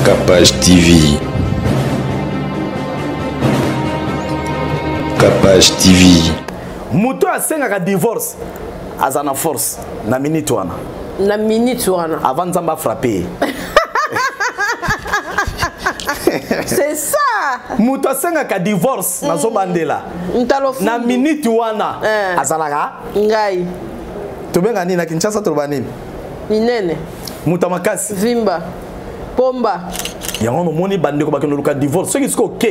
Capage TV. Capage TV. Muto a senga divorce. Azana force. Na minute wana. Na minute wana. Avant Nzamba frapper. C'est ça. Muto a senga ka divorce. Na zobandela. Na minute wana. Azalaka. Ngai. Tobenga nini na Kinshasa toba nini? Minene. Muta makasi. Vimba. Pomba. Yango no moni bandeko bakeno luka divorce. Ce qui est OK.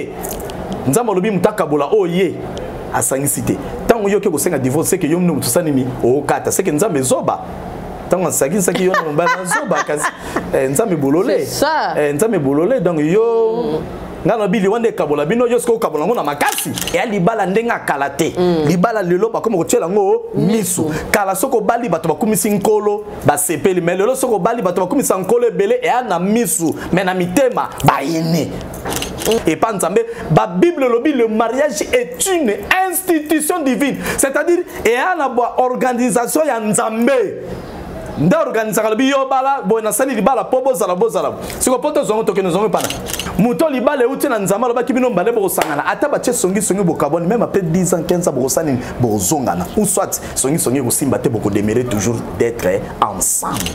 Nzamba lobi mutaka bola oye. Asangisi tango yoke ko senga divorce c'est que yo mno mutusani ni okata c'est que nzambe zoba tango asangisa ki yo na mbana zoba kasi nzambe bolole nzambe bolole donc yo ngana bili wande kabola bino yo sko kabola ngona makasi e libala ndenga kalate libala lelo ba comme ko tshela ngo misu kala soko bali bato bakumisi nkolo ba sepeli mais lelo soko bali bato bakumisa nkolo ebele e ana misu mais na mitema ba yene. Et pas Nzambe, la Bible dit le mariage est une institution divine. C'est-à-dire, il y a une organisation ya Nzambe. Nda organisation la biyo bala bona sali libala pobo zala bozala. Siko poto zongo toke nozongo pana. Muto libala uti na Nzamba lo bakibino mbale bo sangana. Ata ba che songi bo kaboni même après 10 ans 15 ans bo sani bo zongana. Ou soit songi bo simba te boko demeurer toujours d'être ensemble.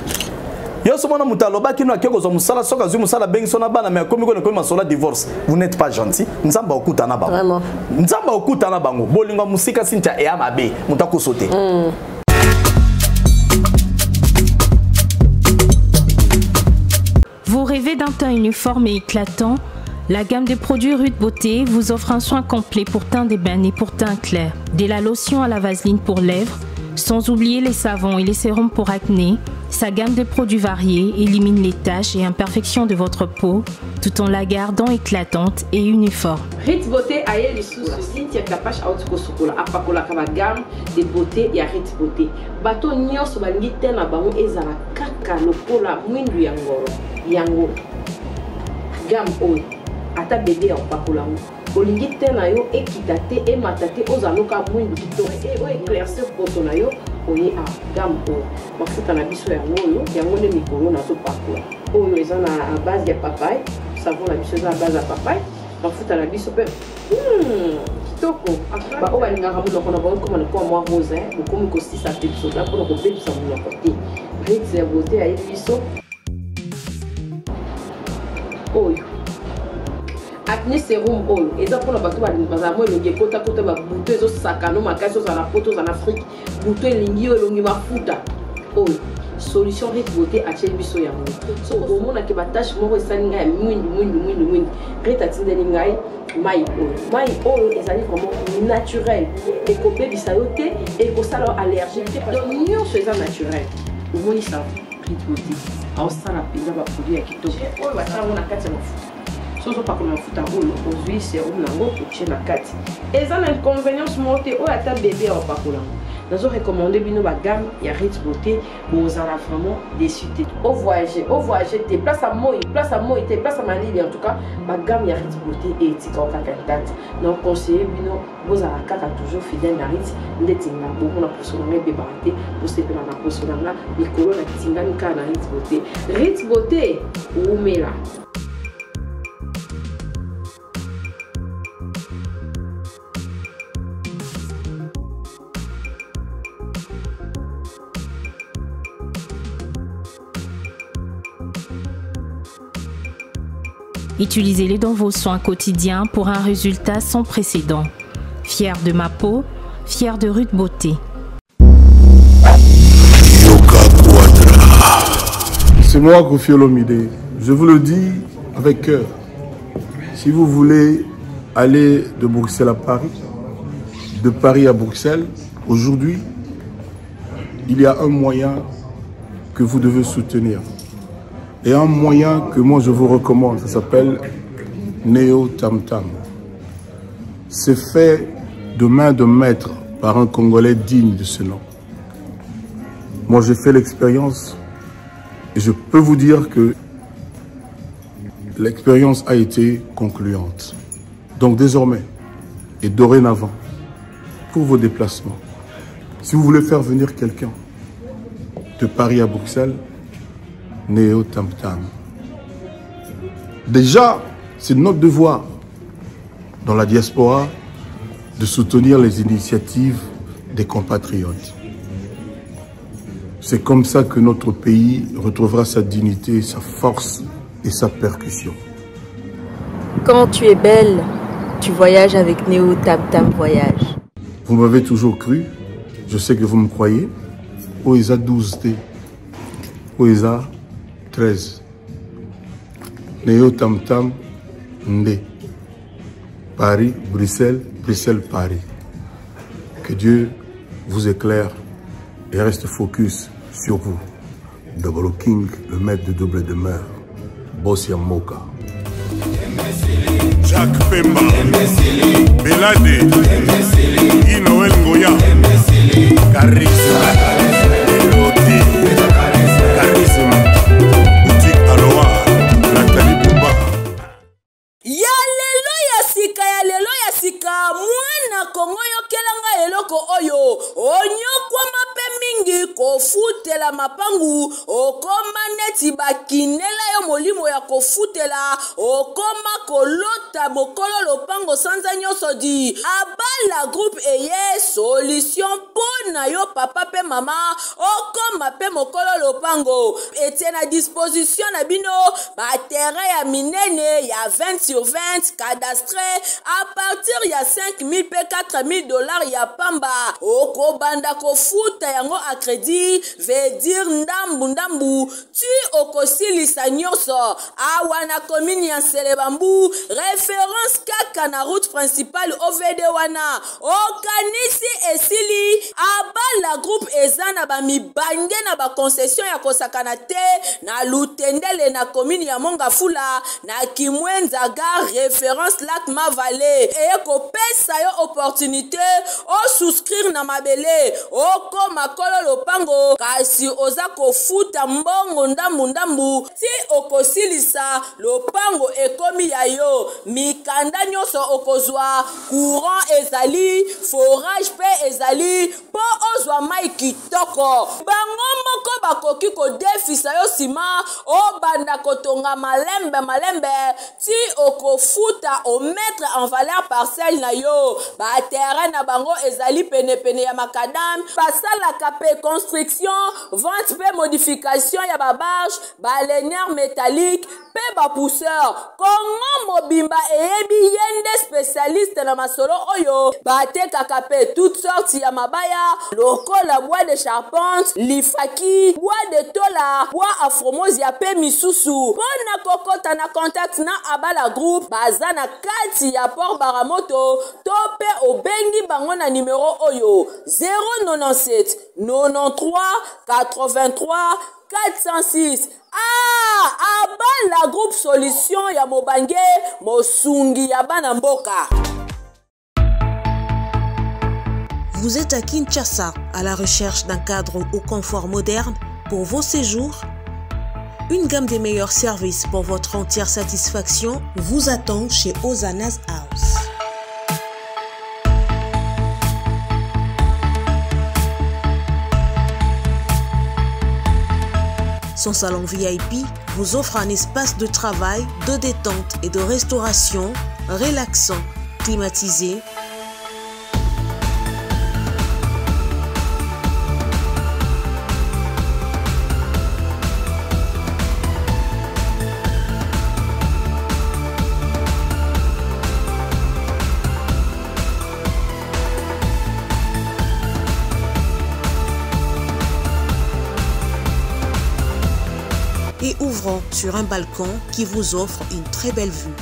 Yo somona mutaloba kino akeko zo musala soka zu musala bengi sona bana mais comme ko masola divorce vous n'êtes pas gentil nzamba okuta na bango vraiment nzamba okuta na bango bolinga musika sinta e amabe mutako sauter. Vous rêvez d'un teint uniforme et éclatant? La gamme de produits Rude Beauté vous offre un soin complet pour teint d'ébène et pour teint clair. De la lotion à la vaseline pour lèvres, sans oublier les savons et les sérums pour acné. Sa gamme de produits variés élimine les taches et imperfections de votre peau tout en la gardant éclatante et uniforme. Rude Beauté a eu les sous-soucis qui est capable de se faire la gamme de beauté et Rude Beauté. Bato nyos balingi tena bango ezala kaka lokola mwindu yango gamme oyo ata bébé en pakola olingi tena yo ekitate e matate ozaloka mwindu kitore e o éclaircir poto na yo oye a gamme oyo mafuta na biso yango nde mikolo na zopakola oyo eza na base ya papaye savon na biso eza na base ya papaye mafuta na biso mpe kitoko baoyo balingaka monoko na bango koma lokola mwa rose bokomi kosisa te biso da mpona kobebisa monoko te Rude Beauté ayebi biso oyo acné sérum oyo eza mpona bato bazala mo elongi ekota babuto ezosakano makasi ozala na poto ozala na afrique buto elingi oyo elongi mafuta oyo solution Rude Beauté atieli biso yango so omonaki batashe moko esali ngai ya mwindu Rude atindeli ngai mai oyo ezali vraiment naturel ekobebisa yo te ekosala yo allergie te donc nyonso eza naturel omoni sa Rude Beauté aosala mpenza baproduit ya kitoko oyo basalango na kati ya mafuta soso pakola mafuta oyo ozwi serum nango otie na kati eza na inconvénience moko te oyo ata bébé aopakola nazo recommande bino bagame ya Rude Beauté bozala vraiment déçu te au voyager te place à moi te place à malili en tout cas bagame ya Rude Beauté etika okaka date donc conseiller bino bozala kaka toujours fidèle na Rude ndeti nga bomona poso nanga ebebaka te bosepela na poso nanga likolo na tingani kaka na Rude Beauté Rude Beauté oumela. Utilisez-les dans vos soins quotidiens pour un résultat sans précédent. Fier de ma peau, fier de Rude Beauté. C'est moi, Kofi Olomide. Je vous le dis avec cœur. Si vous voulez aller de Bruxelles à Paris, de Paris à Bruxelles, aujourd'hui, il y a un moyen que vous devez soutenir. Et un moyen que moi je vous recommande, ça s'appelle Neo Tam Tam. C'est fait de main de maître par un Congolais digne de ce nom. Moi j'ai fait l'expérience et je peux vous dire que l'expérience a été concluante. Donc désormais et dorénavant, pour vos déplacements, si vous voulez faire venir quelqu'un de Paris à Bruxelles, Neo Tam Tam. Déjà, c'est notre devoir dans la diaspora de soutenir les initiatives des compatriotes. C'est comme ça que notre pays retrouvera sa dignité, sa force et sa percussion. Quand tu es belle, tu voyages avec Néo Tam Tam Voyage. Vous m'avez toujours cru, je sais que vous me croyez. Oesa 12T, Oesa 13. Néo Tam Tam Ndé. Paris, Bruxelles, Bruxelles, Paris. Que Dieu vous éclaire et reste focus sur vous. Double King, le maître de double demeure. Boss Yamoka. Jacques Pemba, Belade, Inoël Ngoya, Charisme, Elodie, Charisme, Boutique Aloha, Nathalie Bumba. Ya lelo ya sika mwana Kongo yokelanga eloko oyo onyokwa mape mingi kofutela mapangu okoma neti bakinela yo molimo ya kofutela okoma kolota bokolo lopango sanza nyonso di abala groupe eye solution pona yo papa pe mama okoma pe mokolo lopango etie na disposition na bino baterrain ya minene ya 20 sur 20 cadastre à partir ya 5 000 pe 4 000 dollars ya pamba okobanda kofuta yango a crédit veut dire ndambu tu okosilisa nyonso awa na commune ya Selebambu référence kaka na route principale OVD wana okanisi esili abala groupe eza na bamibange na baconcession ya kosakana te na Lutendele na commune ya Mongafula na Kimwenza gare référence lac Mavale et kopesa yo opportunité o souscrire na mabele oko makolo lopango kasi oza kofuta mbongo ndambu ti okosilisa lopango ekomi ya yo mikanda nyonso okozwa courant ezali forage pe ezali po ozwa mai kitoko bango moko bakoki kodefisa yo sima obanda kotonga malembe ti okofuta o mettre en valeur parcelle na yo ba terrain na bango ezali pene ya makadam basalaka pe construction vente pe modification ya ba barge ba linéaire métallique pe ba pousseur Kongo mobimba eyebi yende spécialiste na masolo oyo batekaka pe toutes sortes ya mabaya lokola bois de charpente lifaki bois de tola bois afromosia pe misusu pona kokota na contact na abala groupe baza na kati ya port baramoto to pe obengi bango na numéro oyo 097 93 83 406 abala groupe solution ya mobange mosungi ya bana mboka. Vous êtes à Kinshasa à la recherche d'un cadre au confort moderne pour vos séjours? Une gamme des meilleurs services pour votre entière satisfaction vous attend chez Ozana's House. Son salon VIP vous offre un espace de travail, de détente et de restauration relaxant, climatisé. Et ouvrant sur un balcon qui vous offre une très belle vue.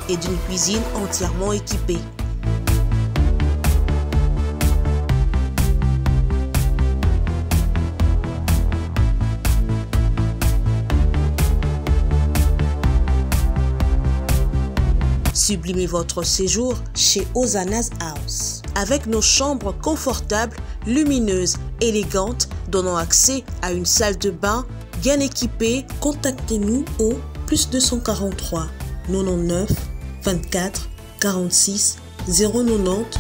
Et d'une cuisine entièrement équipée. Sublimez votre séjour chez Ozana's House. Avec nos chambres confortables, lumineuses, élégantes, donnant accès à une salle de bain bien équipée, contactez-nous au +243 99 24 46 090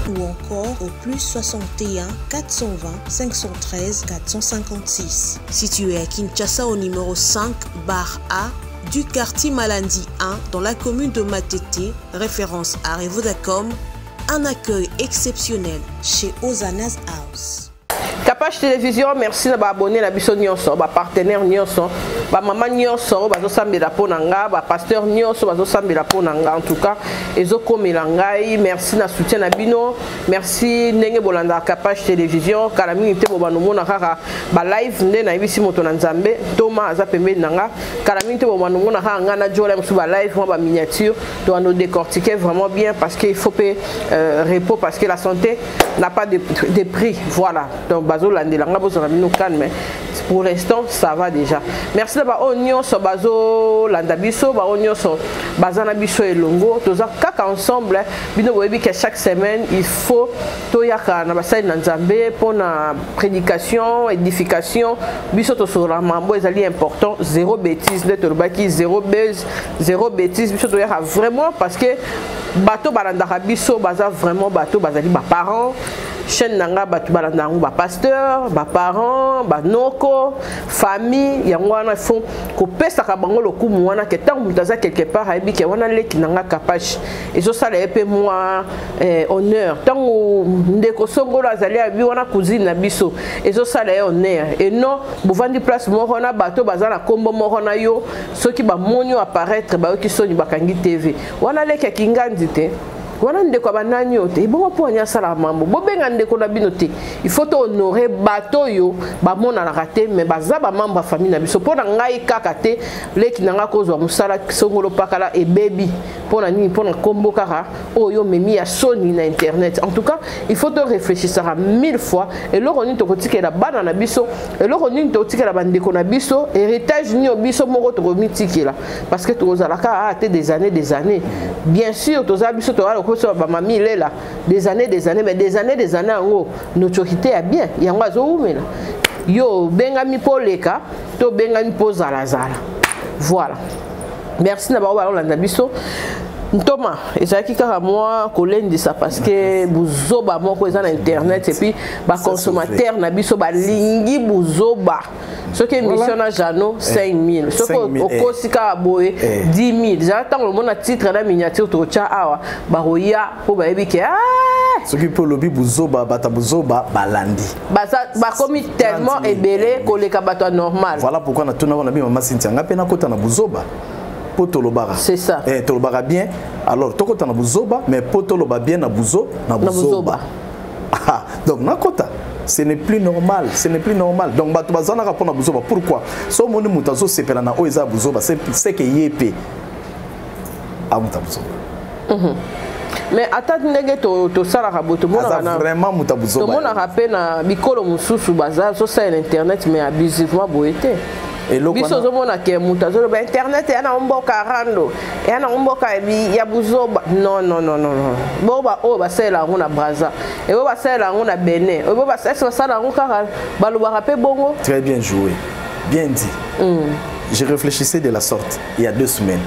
ou encore alors au plus 61 420 513 456. Situé à Kinshasa au numéro 5 bar A du quartier Malandi 1 dans la commune de Matete, référence à Revodacom, un accueil exceptionnel chez Ozanas House. Capage Télévision, merci d'abonner abonné à biso nyonso, ba partenaire nyonso, ba maman nyonso, bazo sambela ponanga, ba pasteur nyonso bazo sambela ponanga. En tout cas, ezo komela ngai, merci na soutien na bino, merci ndenge bolanda Capage Télévision, kala mingi te bobano mona kaka ba live nde na ibisi moto na Nzambe, Thomas aza pembeni nanga, kala mingi te bobano mona kaka ngana jola musu ba live moi ba miniature, to ano décortiquer vraiment bien parce qu'il faut payer repos parce que la santé n'a pas de prix, voilà. Donc mais pour l'instant ça va déjà. Merci d'abord oignon so bazo landabiso ba oignon so bazana biso elongo toza kaka ensemble bino boyebi que chaque semaine il faut toyaka na basali na Nzambe pour na prédication, édification biso to sur la mambo ezali important, zéro bêtise de tolbaki, zéro bêtise biso toyaka vraiment parce que bato balandaka biso baza vraiment bato bazali ba parents chaîne nanga batu balanda ba pasteur ba parents ba noko famille yango wana font ko pesa ka bango lokumu wana ke tant mutaza quelque part habi ke wana leki nanga Capage ezo sala epé moi honneur tant ndeko songolo azali abi wana cousine na biso ezo sala honneur et non bovandi place mo wana bato bazana kombo mo wana yo soki ba monyo apparaître ba ki soni bakangi TV wana leki kingandi te wana ndeko banani ote ibongo po nya sala mambo bobenga ndeko na bino te il faut honorer bato yo ba mona na raté mais baza ba membre famille na biso pona ngai kaka te leki nanga kozwa musala songolo pakala e baby pona nini pona kombo kaka oyo memi ya soni na internet. En tout cas il faut te réfléchir ça 1000 fois et loko nini to kotikela bana na biso et loko nini to kotikela bandeko na biso héritage ni biso moko to komitikela parce que to ozalaka a te des années bien sûr to za biso to mamie il est là des années mais des années en haut notre autorité est bien yango azoumela yo bengami poleka to bengami pozala voilà merci na ba olanda biso Thomas, et ça qui a moi collègue de ça parce que buzoba moi quoi na internet et puis ba consommateur na biso ba lingi buzoba ce qui est mission na jano 5000 ce que okosika boye 10000 j'attends le monde titre na miniature to cha awa ba roya po ba ebike ce qui peut lobby buzoba bata buzoba balandi ba comme tellement ébélé koleka bato normal. Voilà pourquoi na tuna na bi mama Cynthia ngapé na kota na buzoba potolobara. C'est ça. Eh tolobara bien. Alors tokota na buzoba mais potoloba bien na buzo na buzoba. Ah, donc na kota ce n'est plus normal, donc bato bazana ka pona buzoba. Pourquoi? So moni mutazo sepela na oiza buzoba c'est que yépé amuta buzoba. Mais attends ndenge to sala raboto mona na vraiment muta buzoba. To mona rappel na bikolo mususu bazar so ça internet mais abusivement boité. Biso zomona ke mutazo ba internet yana mboka rando yana mboka ya buzoba non boba o ba sela ngona braza et bo ba sela ngona Benin bo ba sela ngona baloba rapé bongo. Très bien joué, bien dit. Je réfléchissais de la sorte il y a 2 semaines.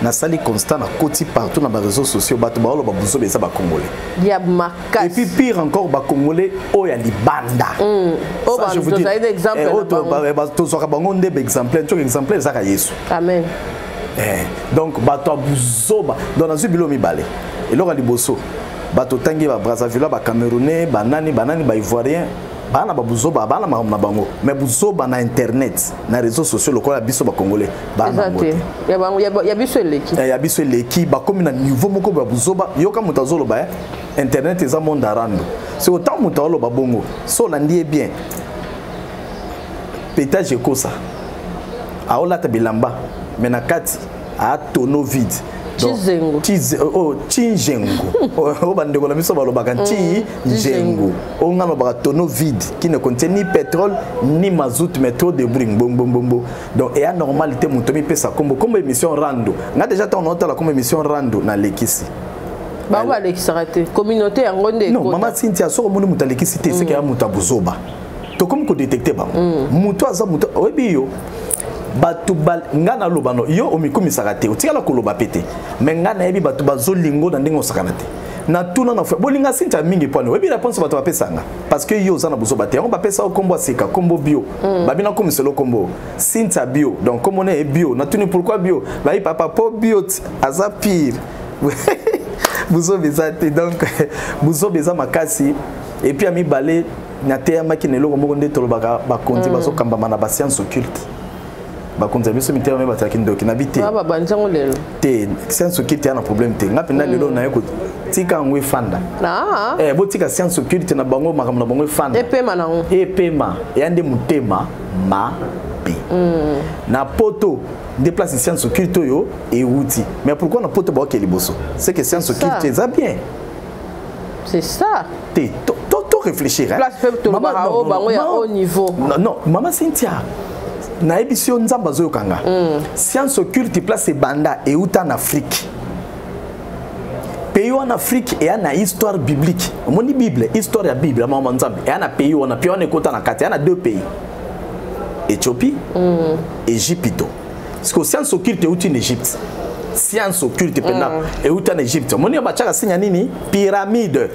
Na sali constant na koti partout dans les réseaux sociaux bato ba olo ba buzoba ça ba congolais. Ya makas. Et puis pire encore ba congolais o ya libanda. O ba je vous dis un exemple. To so ka bango ndebe exemplaire, tu exemplaire ça ka Yesu. Amen. Donc bato buzoba dans na zubilo mibale. Et lora liboso bato tangi ba Brazzaville ba Camerounais, banani ba Ivoirien. Bana ba buzoba bana na bango mais buzoba na internet na réseaux sociaux lokola biso ba congolais bana ngote ya biso eleki ya biso eleki ba komi na niveau moko ba buzoba yoka mutazolo ba internet eza monde arando c'est autant mutalo ba bongo so landie bien pétage kosa aola tabilamba mais na kati a tono vide Chinjengu. O bandeko na biso balobaka Chinjengu. O ngano ba tonneau vide qui ne contient ni pétrole ni mazout mais trop de bruit bom. Donc et à normalité mutomi pesa comme émission rando. On a déjà tant la comme émission rando na lekisi. Ba wa lekisi raté communauté en gonde. Non, maman Cynthia so moni mutalekisi te c'est que ya mutabuzoba. To comme ko détecter ba. Muto aza muto obiyo. Batu bal ngana lobano yo omikumisa kate otikala koloba pete mais ngana yebi batu bazolingo na ndenge osakana te na tuna na bolinga sinta mingi pone webi réponse bato ba pesanga parce que yo zana bozo baté on ba pesa kombo sika kombo bio babina comme selo kombo sinta bio donc comme on est bio na tuni pourquoi bio ba papa po bio aza pire bozo bezate donc bozo beza makasi et puis ami balé na te maki ne loko moko ndetolo ba konti bazo kamba mana ba science occulte ba konti biso mitema me bataki ndoki na bité ba banjango lelo te science occulte yana problème te ngapenda lelo na yeko tika ngwe fanda bo tika science occulte na bango makambo na bango fanda epema na ngo epema yande mutema ma be na poto déplace science occulte yo et outil mais pourquoi na poto ba liboso c'est que science occulte ça bien c'est ça te to réfléchir hein maman bango ya haut niveau non maman Cynthia na émission nzamba zo kanga science occulte place banda et uta en Afrique pays en Afrique et en histoire biblique moni bible histoire ya bible maman nzamba et en pays on a puis on écoute na kati na deux pays Éthiopie Égypte parce que science occulte est en Égypte science occulte pendant et en Égypte moni ba chaka sinya nini pyramide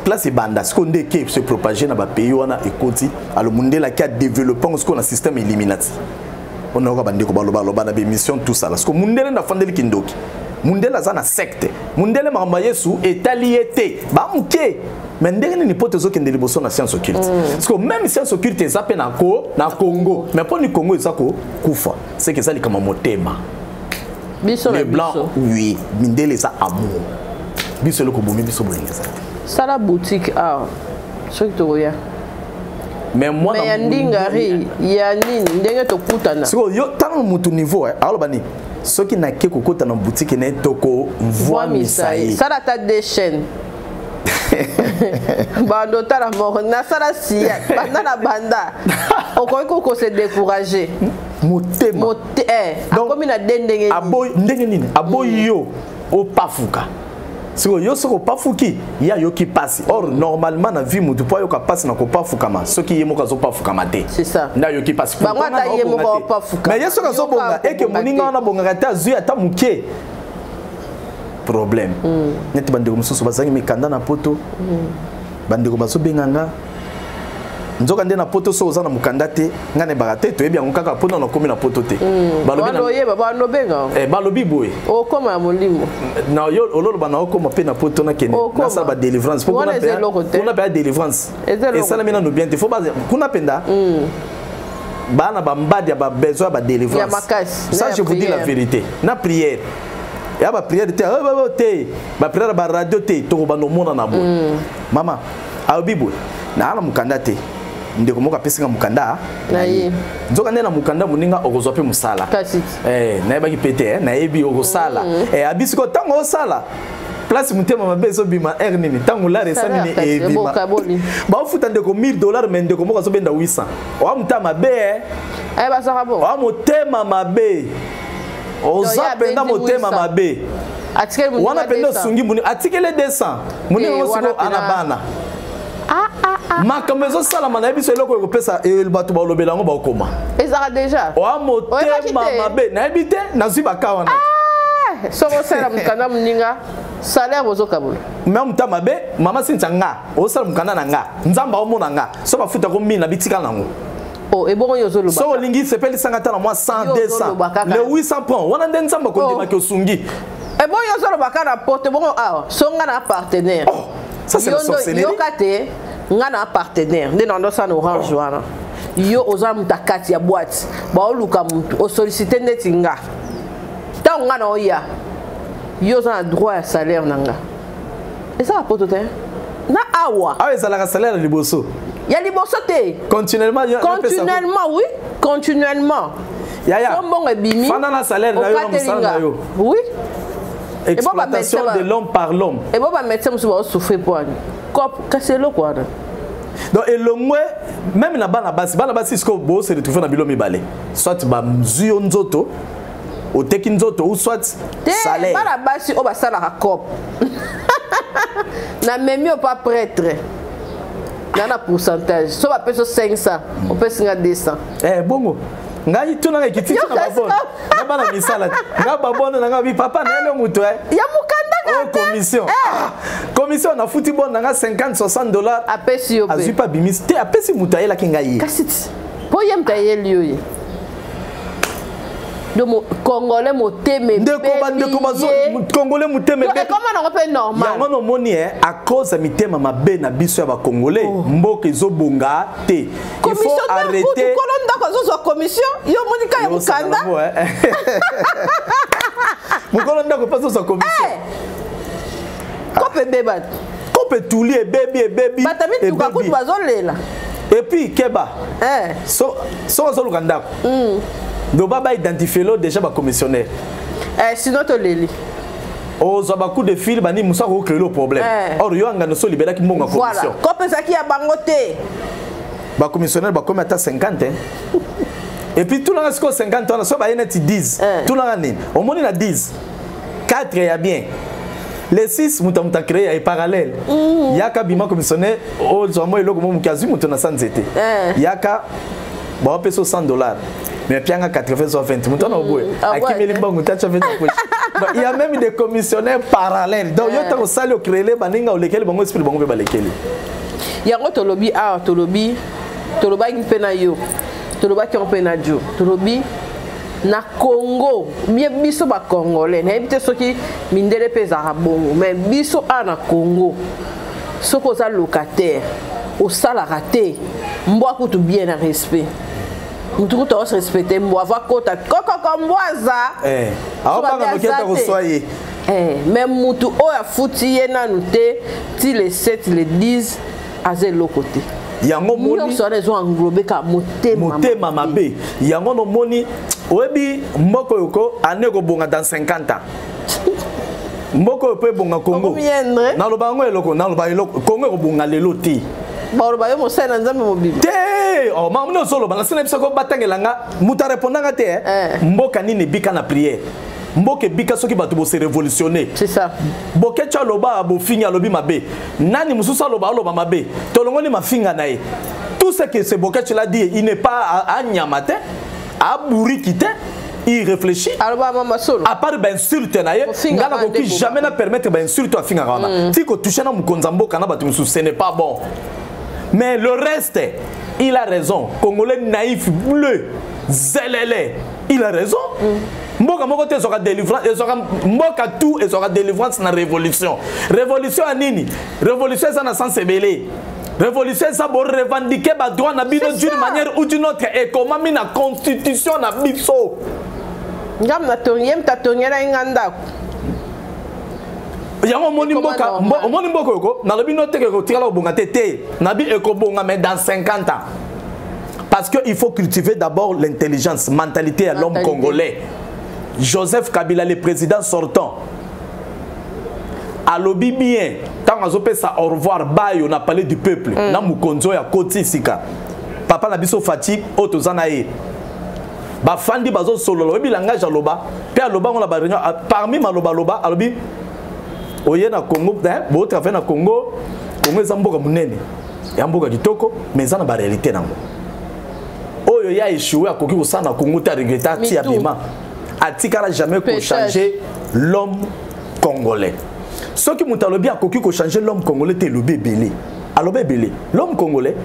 place banda ce qu'on dit qui se propager na ba pays wana ekoti alo mundela qui a développé ce qu'on a système illuminati on a bandi ko baloba na mission tout ça parce que mundela na fandeli kindoki mundela za na secte mundela mama Yesu etaliete ba muke mais ndenge ni pote zo kende liboso na science occulte parce que même science occulte ezape na Congo mais pour ni Congo ezako kufa c'est que ça li kama motema les blancs oui mindele ça amour biso le kobomi biso bolinga ça ça la boutique ce que tu mais moi mais yandingari yanini ndenge to kutana so yo tano mutu niveau alors bani ce qui na ke kokota na boutique ne toko voix misai ça la ta des chaînes bando tala mort na sala sia banda banda okoko se décourager motema comme na dendenge aboy ndenge nini aboy yo opafuka siko yo soko pafuki ya yo ki passe or normalement na vie mutu po yo ka passe na ko pafuka ma soki yemo ka zo pafuka mate c'est ça na yo ki passe ba ngata yemo ko pafuka mais yeso ka zo bonga eke moninga na bonga ta zuya ta muke problème neti bandeko mususu bazangi mikanda na poto bandeko baso benganga nzoka nde na poto so ozana mukanda te ngane barate to ebi ngaka poto na komi na poto te balobi na balo benga balobi boy o koma molimo na yo ololo bana okoma pe na poto na kene na sa ba délivrance pour kuna pa délivrance et ça la mina no bien te faut ba kuna penda bana ba mbadi ba besoin ba délivrance ça je vous dis la vérité na prière ya ba prière te ba prière ba radio te to ba no mona na bo mama a bibo na ala mukanda te ndeko moka pesinga mukanda na ye nzoka ndena mukanda muninga okozwa pe musala na yeba ki pete na yebi okosala abisiko tango osala place mutema mabezo bima nini tango la resa nini ebima ba ofuta ndeko $1000 mais ndeko moka zo benda 800 wa mutama be ba saka bo wa mutema mabe oza penda mutema mabe wana penda sungi muni atikele 200 muni ngosiko anabana makambo ezosala na yebiso eloko ekopesa bato balobela yango bakoma ezaka déjà oa motema mabe nayebi te nazwi baka wana soko osala mokanda moninga salaire ozokabola me muta mabe mama Cynthia nga osala mokanda na nga nzambe aomona nga so bafutako mina bitika nango ebongo yo ozoloba so olingi sepelisanga ata na mwa 100 200 le 800 points wana nde nzambe akondimaki osungi ebongo yo ozoloba kaka na porte bongo awa so nga na partenaire ça c'est la sorcellerie yokate nga na partenaire nde na ndosa na orange wana yo oza muta kati ya boîte baoluka mutu osollicite ndeti nga ntango nga na oya yo oza na droit ya salaire na nga ezala poto te na awa ezalaka salaire liboso ya liboso te continuellement oui continuellement yaya mbongo ebimi fana na salaire na yo na musala na yo oui exploitation de l'homme par l'homme et bon ba médecin musu ba souffrir pour cop casser le quoi donc et le moins même na bana basi ce que bo se retrouver na bilo mibale soit ba mzuyo nzoto o teki nzoto ou soit salaire bana basi o ba sala ka cop na même pas prêtre na pourcentage so ba peso 500 o peso 200 bongo ngai tuna ngai kititi na babona na bana misala nga babona na nga bi papa na ele mutu ya mukanda Oh, commission. Commission, on a foutu bon, on a 50-60 $. Apesi yo. Azu pas bimis. Te apesi mutaye la kingaye. Kasiti. Po yem taye liyo. Donc Congolais moteme Congolais moteme comment on peut normal yango no moni à cause de mitema mabe na biso ya ba Congolais mboka ezobonga te il faut arrêter commission yo monika ya mukanda mukolo ndako paso sa commission kope débat kope tuli e baby batami tuka kutu bazolela et puis keba so zoluka ndako donc baba identifier l'autre déjà ba commissionnaire sinon to leli o zo ba coup de fil bani musa ko créer le problème or yo anga no so libéra ki mbonga commission voilà ko pesa ki ya bangote ba commissionnaire ba comme ata 50 et puis tout le monde est 50 ans so ba yeneti 10 tout le monde au monde na 10 4 ya bien les 6 muta créé en parallèle yaka bima commissionnaire o zo mo eloko mo mukazi muto na sanzete yaka ba peso $100 mais pianga 80 soit 20 muto na oboye akimeli bango tacha 20 poche il y a même des commissionnaires parallèles donc yo ta ko sali o créer les baninga o lekeli bango esprit bango be balekeli yango tolobi toloba ngi pena yo toloba ki on pena jo tolobi na Congo bien biso ba congolais na ebite soki mindele pesa bongo mais biso na Congo soko za locataire au sala raté mbo akutu bien na respect mutu to se respecter mbo ava kota koko mbwaza banga noketa ko soyer même mutu o ya futi ye nanu te ti le 7 le 10 azelo côté yango moni so les ont englobé ka motema mabe yango no moni oyebi mboko yoko anego bonga dans 50 ans mboko pe bonga Congo na lo bango eloko na lo ba eloko Congo ko bonga lelo ti ba lo ba yo mo sena nzambe mo bibi te oh mamno solo banga sena biso ko batangelanga muta répondanga te mboka nini bika na prière mboke bika soki bato bo se révolutionner c'est ça boke cha loba bo finga lobi mabe nani mususa loba loba mabe tolongoni mafinga nae tout ce que ce boke l'a dit il n'est pas à nyamate à bourikite il réfléchit à part ben insulte nae ngana ko ki jamais na permettre ben insulte à finga rama tiko toucher na mukonza mboka na bato mususa ce n'est pas bon mais le reste il a raison Congolais naïf bleu zelele il a raison mboka moko te sera délivrance sera mboka tout et sera délivrance na révolution à nini révolution ça na sens ebelé révolution ça pour revendiquer ba droit na bino d'une manière ou d'une autre et comment mi na constitution na biso ngam na tongiem ta tongela nganda yango moni mboka yoko na lobi no te ko tikala bonga te na bi eko bonga mais dans 50 ans parce que il faut cultiver d'abord l'intelligence mentalité à l'homme congolais. Joseph Kabila, le président sortant, a lobby bien. Quand on a fait ça au revoir, on a parlé du peuple. Na mukonzo ya koti sika. Papa na biso fatigue otozanae. Ba fandi bazo solo lobi langage aloba. Pe aloba on la ba réunion parmi maloba loba alobi. Oye na Congo, bo travailler na Congo, Congo ezamboka munene. Ya mboka kitoko, mais ça na ba réalité nango. Oyo ya échoué à koki ko sana Congo ta regretta ti abima. Atikala jamais pour changer l'homme congolais. Ce qui m'ont à koki ko changer l'homme congolais te lobe belé. Alobe belé. L'homme congolais.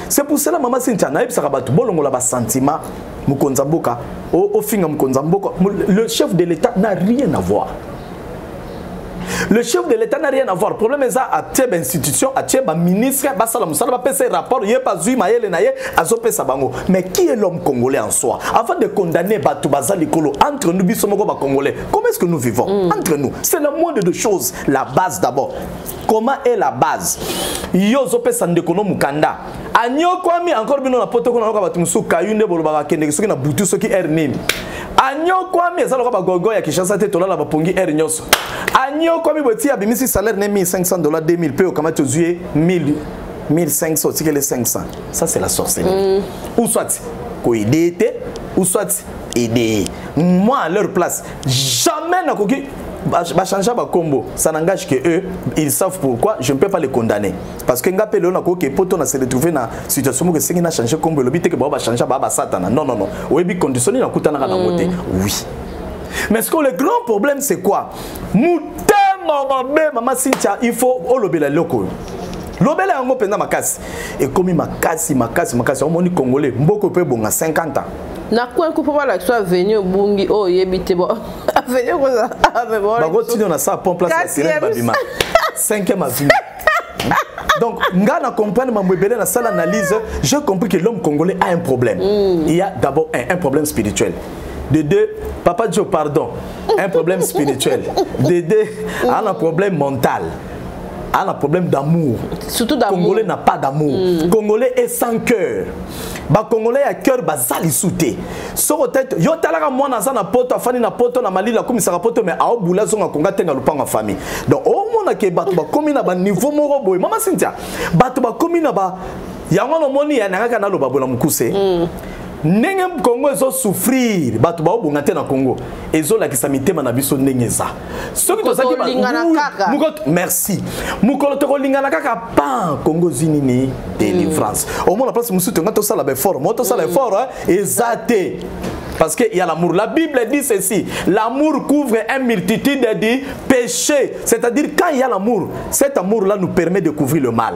C'est pour cela maman Cynthia na ebisa bato bolongo la ba sentiment mukonza mboka o finga mukonza mboka. Le chef de l'État n'a rien à voir. Le chef de l'État n'a rien à voir. Le problème est à Tchèbe institution, à Tchèbe ministre, à Salam Salam, à ces rapports, il n'y a pas eu Maël Naye, à Zopé Sabango. Mais qui est l'homme congolais en soi? Avant de condamner Batoubaza Likolo, entre nous, Bissomogo Congolais, comment est-ce que nous vivons? Entre nous, c'est le moindre de choses. La base d'abord. Comment est la base? Yo Zopé Sandekono Mukanda. Agno Kwami, encore bien, on a poté qu'on a battu Kayunde Bolobaba Kende, qui a boutu ce qui est Ernim. Agno Kwami, ça l'a gogo ya Kishasa Tetola la Bapongi Ernyos. Agno Kwami, a bimisi salaire ne $1,500, 2,000 peu, comment tu dis 1,000, 1,500, c'est que les 500. Ça, c'est la sorcellerie. Ou soit, aider, ou soit, aider. Moi, à leur place, jamais n'a pas changer ma combo. Ça n'engage que eux, ils savent pourquoi je ne peux pas les condamner. Parce que Ngapé Léon a coqué, pour on s'est retrouvé dans la situation où c'est qu'il a changé combo, le but est que va changer à Satana. Non, non, non. Oui, bien conditionné, il a coûté à la beauté. Oui. Mais ce que le grand problème, c'est quoi? Moutem maman Cynthia, il faut olobela loko. Lobela yango penda makasi. Et comme makasi, on moni congolais, mboko pe bonga 50 ans. Na quoi ko papa la soit venu bungi oh yebite bo. Venu ko ça. Ba continue na ça pompe place la babima. 5e avenue. Donc, ngana comprendre ma mbebele na salle analyse, j'ai compris que l'homme congolais a un problème. Il y a d'abord un problème spirituel. De deux, papa Joe, pardon, un problème spirituel. De deux, un problème mental. Un problème d'amour. Surtout d'amour. Congolais n'a pas d'amour. Congolais est sans cœur. Ba Congolais a cœur bazali souté. So tête, yo talaka mwana za na poto afani na poto na malila comme ça poto mais a obula zonga konga tenga lupanga famille. Donc au mona ke bato ba komi na ba niveau moko boy. Mama Cynthia, bato ba komi na ba yango no moni ya nanga na loba bola mukuse. Ndenge Congo ezo souffrir bato ba obunga te na Congo ezo la kisamitema na biso ndenge za soki to saki ba merci mukolo to lingana kaka pa Congo zinini délivrance au moins la place musu to ngato sala be fort moto sala fort ezate parce que il y a l'amour. La Bible dit ceci, l'amour couvre une multitude de péchés, c'est-à-dire quand il y a l'amour, cet amour là nous permet de couvrir le mal.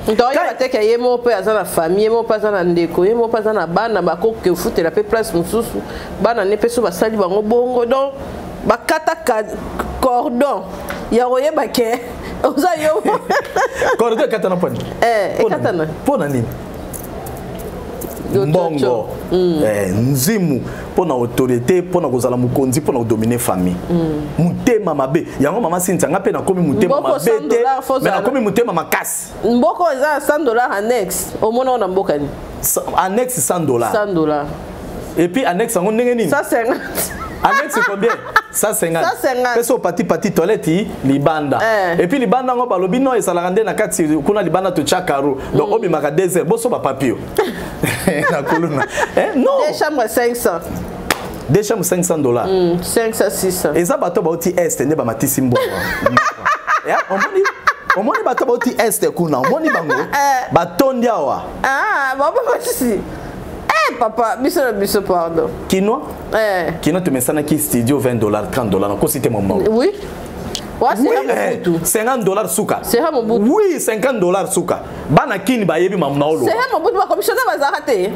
Donc il y a peut-être qu'il y a mon père dans la famille, mon père dans la ndeko, mon père dans la bande, ba ko que foot la place mususu, bana ne peso ba sali bango bongo donc ba kata cordon. Ya roye ba ke. Oza yo. Cordon katana poni. Katana. Pona nini? Mbongo. Nzimu pona autorité, pona kozala mukonzi, pona dominer famille. Mutema mabe. Yango mama Cynthia nga pe na komi mutema mabe te. Mais na komi mutema makasi. Mboko eza $100 annexe. Au mona on mboka ni. Annexe $100. $100. Et puis annexe ngo ndenge nini? 150. Annexe combien? 150. Peso pati toilette libanda. Et puis libanda ngo balobi no esalakande na kati kuna libanda to chakaro. Donc obi maka désert boso ba papio. Na koluna. Non. Des chambres 500. Des chambres $500. 500 600. Et ça bato ba oti est ne ba matisi mbo. Ya on moni bato ba oti est kuna. On moni bango. Batondi awa. Baba matisi. Papa, biso pardon. Kinois? Kinois te mesana ki studio $20, $30. Encore c'était mon mot. Oui. Ouais, c'est $50 souka. C'est mon bout. Oui, $50 souka. Bana kini ba yebi mamna olo. C'est mon bout ba commissionnaire bazarate.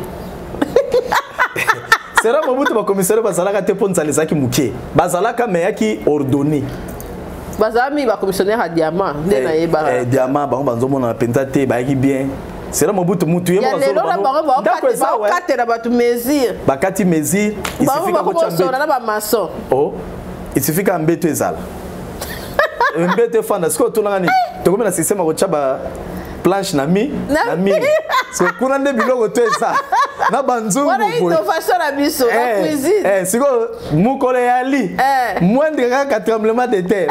C'est mon bout ba commissionnaire bazarate pour nzalezaki muke. Bazalaka meyaki ordonné. Bazami ba commissionnaire à diamant, ndena yeba. Diamant ba banzo mona pentate ba yaki bien. C'est là mon bout mutu yemo bazolo. D'accord ça ouais. Katera batu mesure. Bakati mesure, il suffit ka kochamba. Ba maçon. Oh, il suffit ka mbeto ezala. Mbeto fanda siko tunanga ni. Tokome na système ko chaba planche na mi. C'est kuna nde biloko to eza. Na banzungu boy. Wana innovation na biso, la cuisine. Siko mukole yali. Moindre ka tremblement de terre.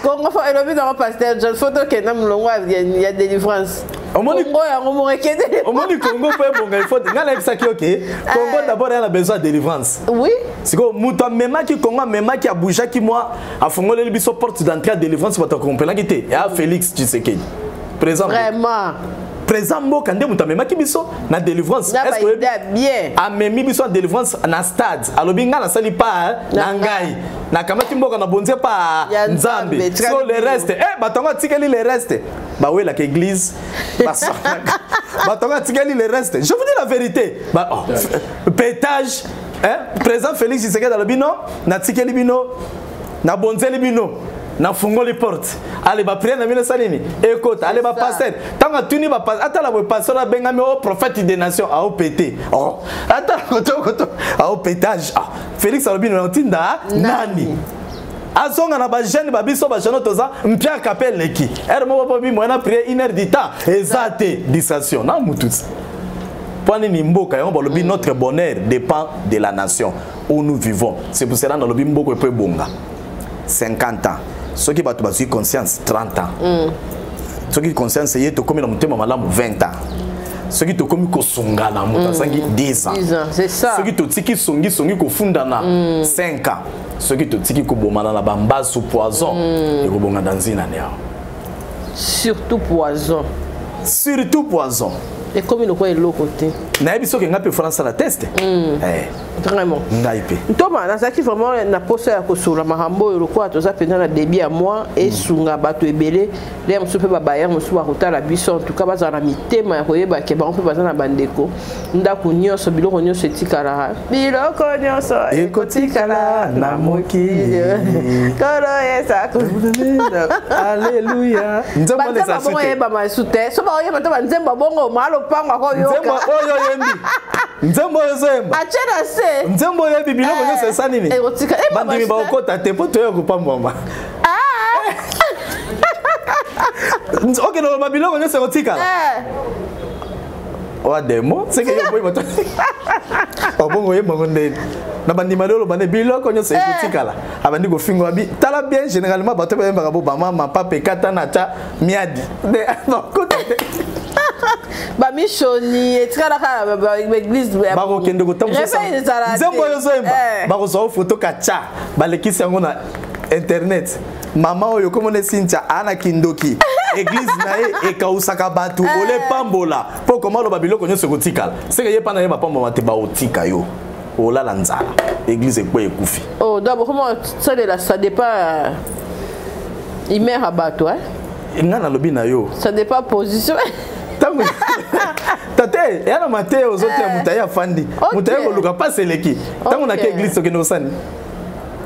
Congo fa elobi dans pasteur John photo que nam longo il y a délivrance. Omoni Congo ya ngomo rekede. Omoni Congo pe bonga il faut ngala ebisaki OK. Congo d'abord il a besoin de délivrance. Oui. Siko muto mema ki Congo mema ki abuja ki moi afongole biso porte d'entrée à délivrance pour te comprendre ki te. Ya Félix Tshisekedi. Présent. Vraiment. Présent mboka nde muto mema ki biso na délivrance. Est-ce que bien amemi biso délivrance na stade alobi ngana sali pa na ngai na kamati mboka na bonze pa nzambe so le reste batonga tikeli le reste ba we la église batonga tikeli le reste je vous dis la vérité pétage présent Félix Tshisekedi alobi non na tikeli bino na bonzeli bino na fungoli porte allez ba prier na mine salini écoute allez ba pasteur tanga tuni ba pasteur ata la pasteur bengami au prophète des nations a pété ata koto a pétage Félix Albino ntinda nani azonga na ba jeune ba biso ba jeune toza mpia kapel leki mo ba bi moina prier 1 heure du temps ezate distraction na mutusi Poni ni mboka yon balobi notre bonheur dépend de la nation où nous vivons. C'est pour cela dans le bimbo peut bonga 50 ans. Ceux qui battent basé conscience 30 ans. Ceux qui conscience c'est to comme dans mutema malamu 20 ans. Ceux qui to comme ko songa na mutasangi 10 ans. C'est ça. Ceux qui to tiki songi ko funda na 5 ans. Ceux qui to tiki ko bomana na bamba sous poison et ko bonga dans une année. Surtout poison. Surtout poison. Et comme il est le côté. Naïbi so que ngapi France la test. Vraiment. Naïbi. Thomas, na zaki vraiment na poste ya kosula mahambo yo quoi to za pendant na début à moi et sunga bato ebele les musu pe ba bayer musu ba kotala biso en tout cas baza na mitema ya koyeba ke ba on peut baza na bandeko ndako nyonso biloko nyonso etikala biloko nyonso ekotikala na mokili kolo yesa alléluia nzembo les asute bon yeba masute so ba yeba to ba nzembo bongo malo panga ko yoka nzembo oyo yembi nzembo yemba achena se nzembo yebi biloko nyonso esani ni bandimi ba okota te po to yo kupambwa ok no ba biloko nyonso ekotikala wa demo c'est que yo boy bato obongo yemba ngondeni na bandima lelo bane biloko nyonso ekotikala abandi ko fingo abi tala bien généralement bato ba yemba bo ba mama papa kata na cha miadi de okota te ba mishoni etikala kala ba église ba ko kende ko tamso nzembo yo zemba ba ko so photo kacha ba lekisi yango na internet mama oyo komone Cynthia ana kindoki église na ye ekausaka batu ole pambola po komalo ba biloko nyonso kotikala seke ye pana ye ba pambola te ba otika yo olala nzala église ekwe ekufi oh d'abord comment ça dépend il met à bato hein ngana lobi na yo ça dépend position tango tate yana mateo ozote ya mutaya fandi mutaya ko luka pas seleki tango na ke église ke no sani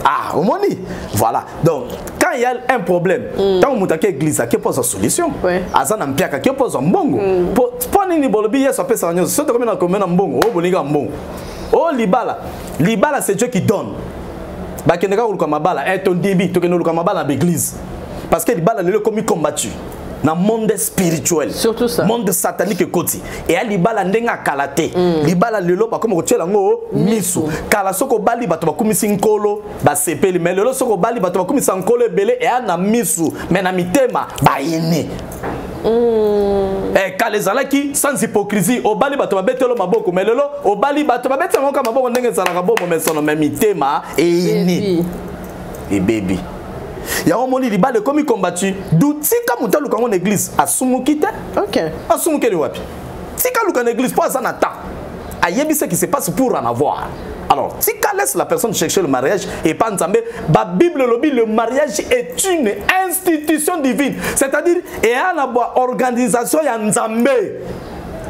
ah omoni voilà donc quand il y a un problème tant que mutake église qui pose solution azana mpiaka qui pose mbongo pour nini bolobi yeso pesa nyoso soto comme na mbongo o bolinga mbongo o libala c'est Dieu qui donne ba keneka ko mabala et ton débit to keneka mabala na église parce que libala le comme combattu na monde spirituel surtout ça monde satanique koti et a libala ndenga kalate libala lelo ba comme ko tshela ngo misu kala soko bali bato ba kumisi nkolo ba sepeli mais lelo soko bali bato ba kumisa nkolo ebele et ana misu mais na mitema ba yene kalezala ki sans hypocrisie o bali bato ba betelo maboko mais lelo o bali bato ba betelo maboko ndenge zala ka bomo mais sono mais mitema et yene et baby ya omoni libale comme combattu doutika mutalu kango église asumuki te OK asumuki le wapi tika luka na église pas en temps ayebi ce qui se passe pour en avoir alors tika laisse la personne chercher le mariage et pas nzambe ba bible lobi le mariage est une institution divine c'est-à-dire et ana ba organisation ya nzambe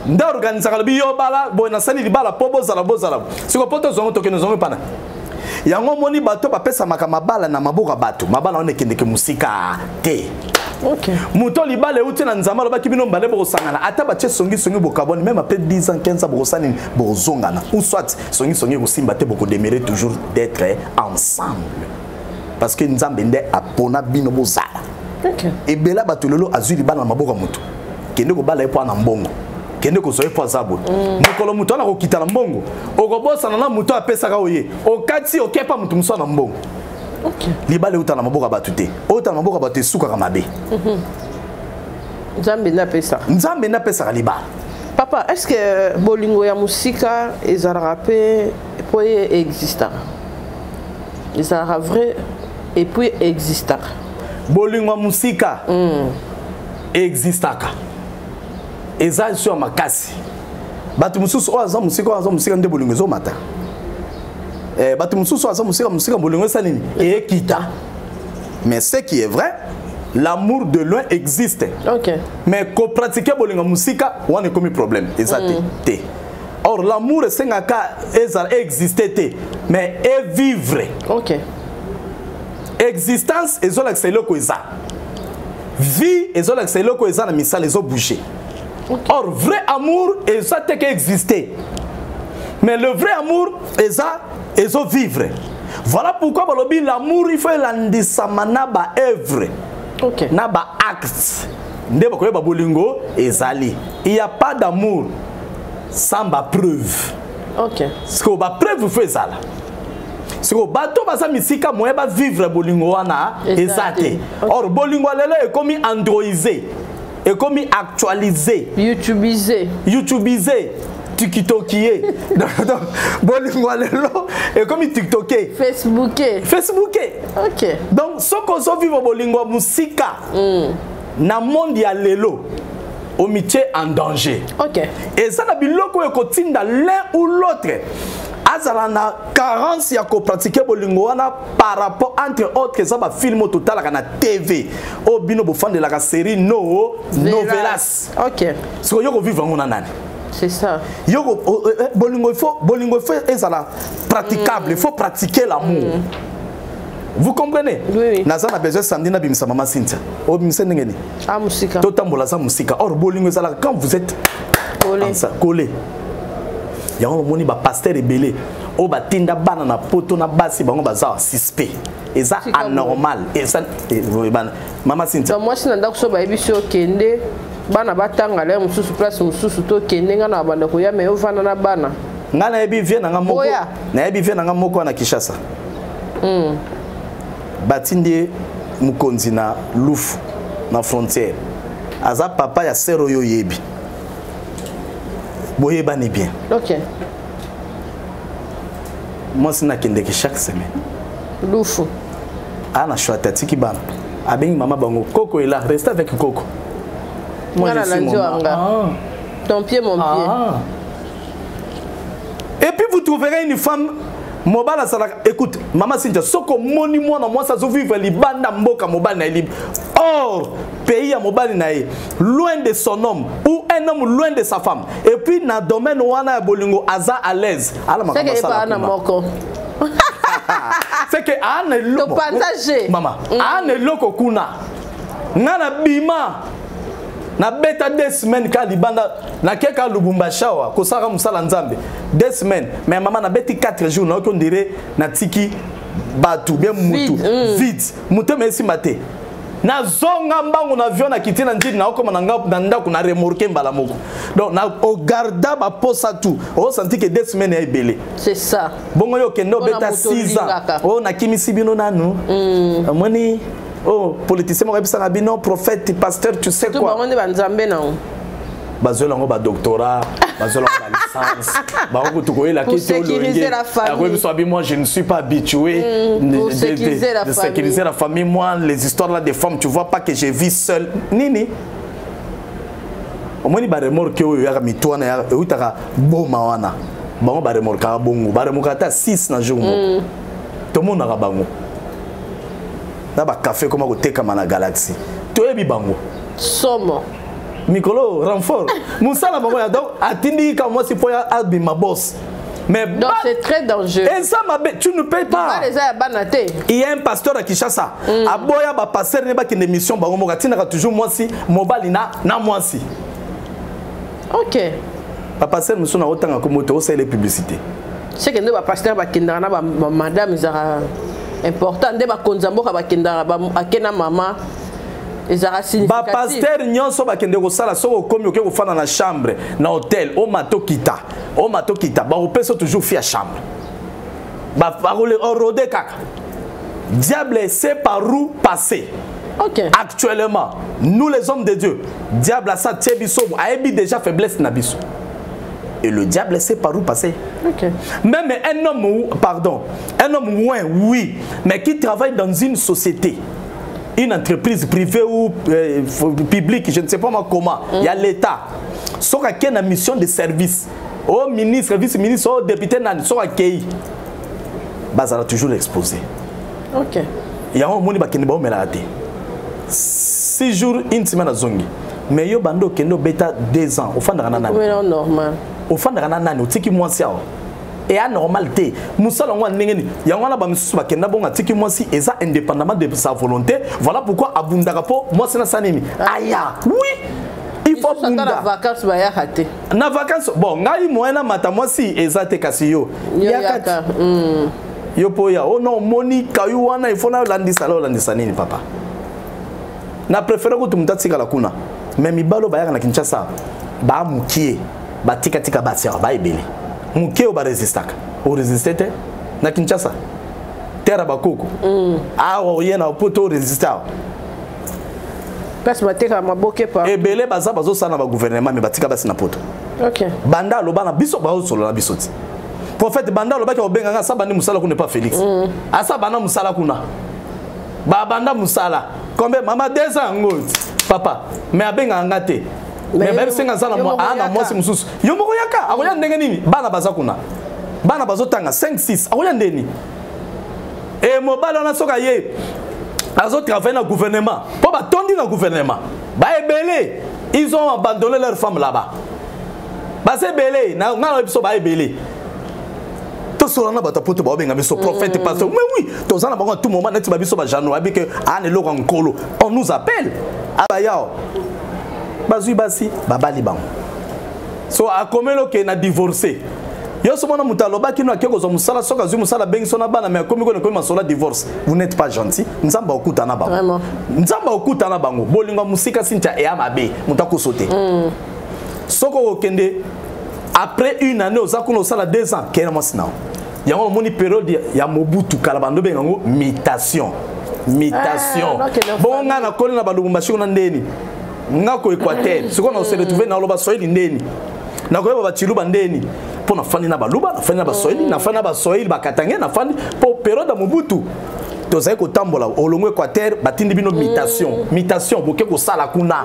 nda organisation lobi yo bala bo na sali libala pobo zala bozala siko poto zongo tokeno zongo pana yango moni bato bapesa makamabala na maboka bato mabala on ekendeke musika te OK muto libale uti na nzamba lo bakibino mbale bo sangana ata ba tche songi bokaboni même après 10 ans 15 ans bosani bozongana ou soit songi kusimba te boko demeurer toujours d'être ensemble parce que nzambe nde apona bino bozala OK et bela bato lelo azui libala na maboka muto kende ko bala epo na mbongo kende ko soye pozabo mukolo muto na ko kitala mbongo okobosa na muto apesa ka oye okati okepa muto muso na mbongo OK libale uta na maboka batu te uta na maboka batu suka ka mabe nzambe na pesa libala papa est-ce que bolingo ya musika ezara pe poye exista ezara vrai et puis exista bolingo musika existaka eza sur makasi batu mususu o aza musika nde bolingo zo mata batu mususu aza musika bolingo sa nini et kita mais ce qui est vrai l'amour de loin existe OK mais ko pratiquer bolingo musika wana comme problème eza te or l'amour sengaka eza exister te mais et vivre OK existence ezola seloko eza vie ezola seloko eza na misala ezo bouger. Or, vrai amour, et ça peut exister. Mais le vrai amour, et ça vivre. Voilà pourquoi l'amour, il faut l'andissama na ba œuvre. OK. Na ba acte. Ndé bakoye ba bolingo ezali. Il n'y a pas d'amour sans ba preuve. OK. Ce que ba preuve fait ça là. Ce que bato basa misika moye ba vivre bolingo wana ezate. Or bolingo lelo est comme androidisé. Et comme actualisé, YouTubisé, TikTokier, donc bolingo lelo et comme TikToker, Facebooker. OK. Donc ce qu'on so vivre bolingo musika na monde ya lelo omitié en danger. OK. Et ça na biloko e kotinda l'un ou l'autre. Azala na carence ya ko pratiquer bolingo wana par rapport entre autres ça ba film total na TV. O bino bo fan de la série no novelas. OK. Ce que yo vivre ngona nani. C'est ça. Yo bolingo il faut ezala praticable, il faut pratiquer l'amour. Vous comprenez? Oui. Naza na besoin samedi na bimisa mama Cynthia. O bimisa ngeni? Ah musika. Totambola za musika. Or bolingo ezala quand vous êtes collé. Ya on moni ba pasteur rebellé. O ba tinda bana na poto na basi bango baza suspect. Eza anormal. Eza mama Cynthia. Donc moi si nanda ko ba ebiso kende bana batanga le mususu place mususu to kende ngana banda ko ya me ovana na bana. Ngana ebi vie na moko. Na ebi vie na moko na Kinshasa. Batindi mukonzi na Lufu na frontière. Aza papa ya sero yo yebi. Boyeba ni bien. OK. Moi c'est na kendeki chaque semaine. Lufu. Ana chouata tiki bana. Abengi mama bango Coco est là, reste avec Coco. Moi je suis mon ton pied mon pied. Et puis vous trouverez une femme mobile salaka. Écoute, maman Cynthia, soko moni moi na moi ça zo vivre libanda mboka mobile na libre. Or, pays à mobile na loin de son homme ou un homme loin de sa femme. Et puis na domaine wana bolingo aza à l'aise. C'est que pas na moko. C'est que ana loko. Partager. Maman, ana loko kuna. Ngana bima. Na beta 2 semaines ka libanda na keka Lubumbashi wa ko sara musala nzambe 2 semaines mais maman na beti 4 jours na ko ndire na tiki batu bien mutu vite mutu merci maté na zonga mbango na avion na kitina njini na okoma na ngap na ndako na remorquer mbala moko donc na o garda ba posa tout o senti que 2 semaines est belé c'est ça bongo yo kendo beta 6 ans o na kimisi bino nanu amoni oh, politicien, mon prophète, pasteur, tu sais quoi? Bazolango ba doctorat, bazolango ba licence, pour sécuriser la famille. Moi, je ne suis pas habitué de sécuriser la famille. Moi, les histoires là des femmes, tu vois pas que je vis seul. Nini. Au moins, il va remorquer où il y a mitouana, où il y a boma wana. Bango ba remorquer bongo, ba remorquer 6 na jour. Tout le monde a bango. Naba café comme au teka mana galaxy. Tu es bibango. Somo. Mikolo renfort. Moussa la bango ya donc atindi comme moi si pour albi ma boss. Mais donc c'est très dangereux. Et ça tu ne payes pas. Il y a un pasteur à Kinshasa. Aboya ba pasteur ne ba ki émission bango mo katina toujours moi si mobile na moi si. OK. Ba pasteur muso na otanga ko moto o c'est les publicités. C'est que ne ba pasteur ba kinda na ba madame Zara important de ba konzambo ka bakenda ba akena mama ezara significatif ba pasteur nyonso bakende ko sala soko komi oke ko fana na chambre na hôtel o matokita ba opeso toujours fi à chambre ba parole orode kaka diable sait par où passer. OK. Actuellement nous les hommes de Dieu diable a ça tiebiso a ebi déjà faiblesse na biso. Et le diable sait par où passer. Okay. Même un homme moins, oui, mais qui travaille dans une société, une entreprise privée ou publique, je ne sais pas comment, il y a l'État. Soit qui a une mission de service, au ministre, vice-ministre, au député, soit qui a toujours exposé. OK. Il y a un monde qui a 6 jours, une semaine à Zongi. Mais yo bando kendo beta 2 ans au fond de ranana. Oui, normal. Au fond de ranana no tiki moi sia. Et à normalité, musala ngwa ndengeni. Ya ngwana ba misusu ba kenda bonga tiki moi si eza indépendamment de sa volonté. Voilà pourquoi abundaka po moi c'est na sanini. Aya. Oui. Il faut bunda. Na vacances ba ya raté. Na vacances bon, ngai moena mata moi si eza te kasi yo. Yaka. Yo po ya. Oh non, moni kayu wana il faut na landisa nini papa. Na préféré ko tumutatsika la kuna. Mais mibalo bayaka na Kinshasa ba mukie ba tika ba tia ba ebele mukie o ba resistaka o resistete na Kinshasa terra ba koko o yena poto resistar parce mateka maboke pa ebele baza bazo sana ba gouvernement mais ba tika basi na poto. OK. Banda lo bana biso ba solo na bisoti prophète banda lo ba ki obenga nga sabani musala kuna pas Félix asa bana musala kuna ba banda musala combien mama 2 ans ngoti papa mais abenga ngate mais même senga za na moi si mususu yo moko yaka akoya ndenge nini bana baza kuna bana bazotanga 5 6 akoya ndeni et mobala na soka ye azo travailler dans le gouvernement pour batondi dans le gouvernement ba ebele ils ont abandonné leurs femmes là-bas ba c'est belé na ngalo biso ba ebele to solana bata poto ba benga biso prophète pasteur mais oui to zana bango tout moment net ba biso ba jano abi que ane loko nkolo on nous appelle abayao bazui basi babali bango so akomelo ke na divorcer yo somona mutaloba kino akeko zo musala soka zui musala bengi sona bana mais komi ko masola divorce vous n'êtes pas gentil nzamba okuta na bango vraiment nzamba okuta na bango bolinga musika sincha e amabe mutako sauter soko okende après une année oza kuno sala 2 ans kena mosina yango moni période ya Mobutu kala bando bengo mutation bon nga na koli na balumbashi na ndeni nga ko Équateur siko na se retrouver na loba soyeli ndeni na ko ba chiluba ndeni pour na fani na baluba na fani na basoyeli na fani na basoyeli bakatange na fani pour période ya Mobutu tozai ko tambola olongo Équateur batindi bino mutation boke ko sala kuna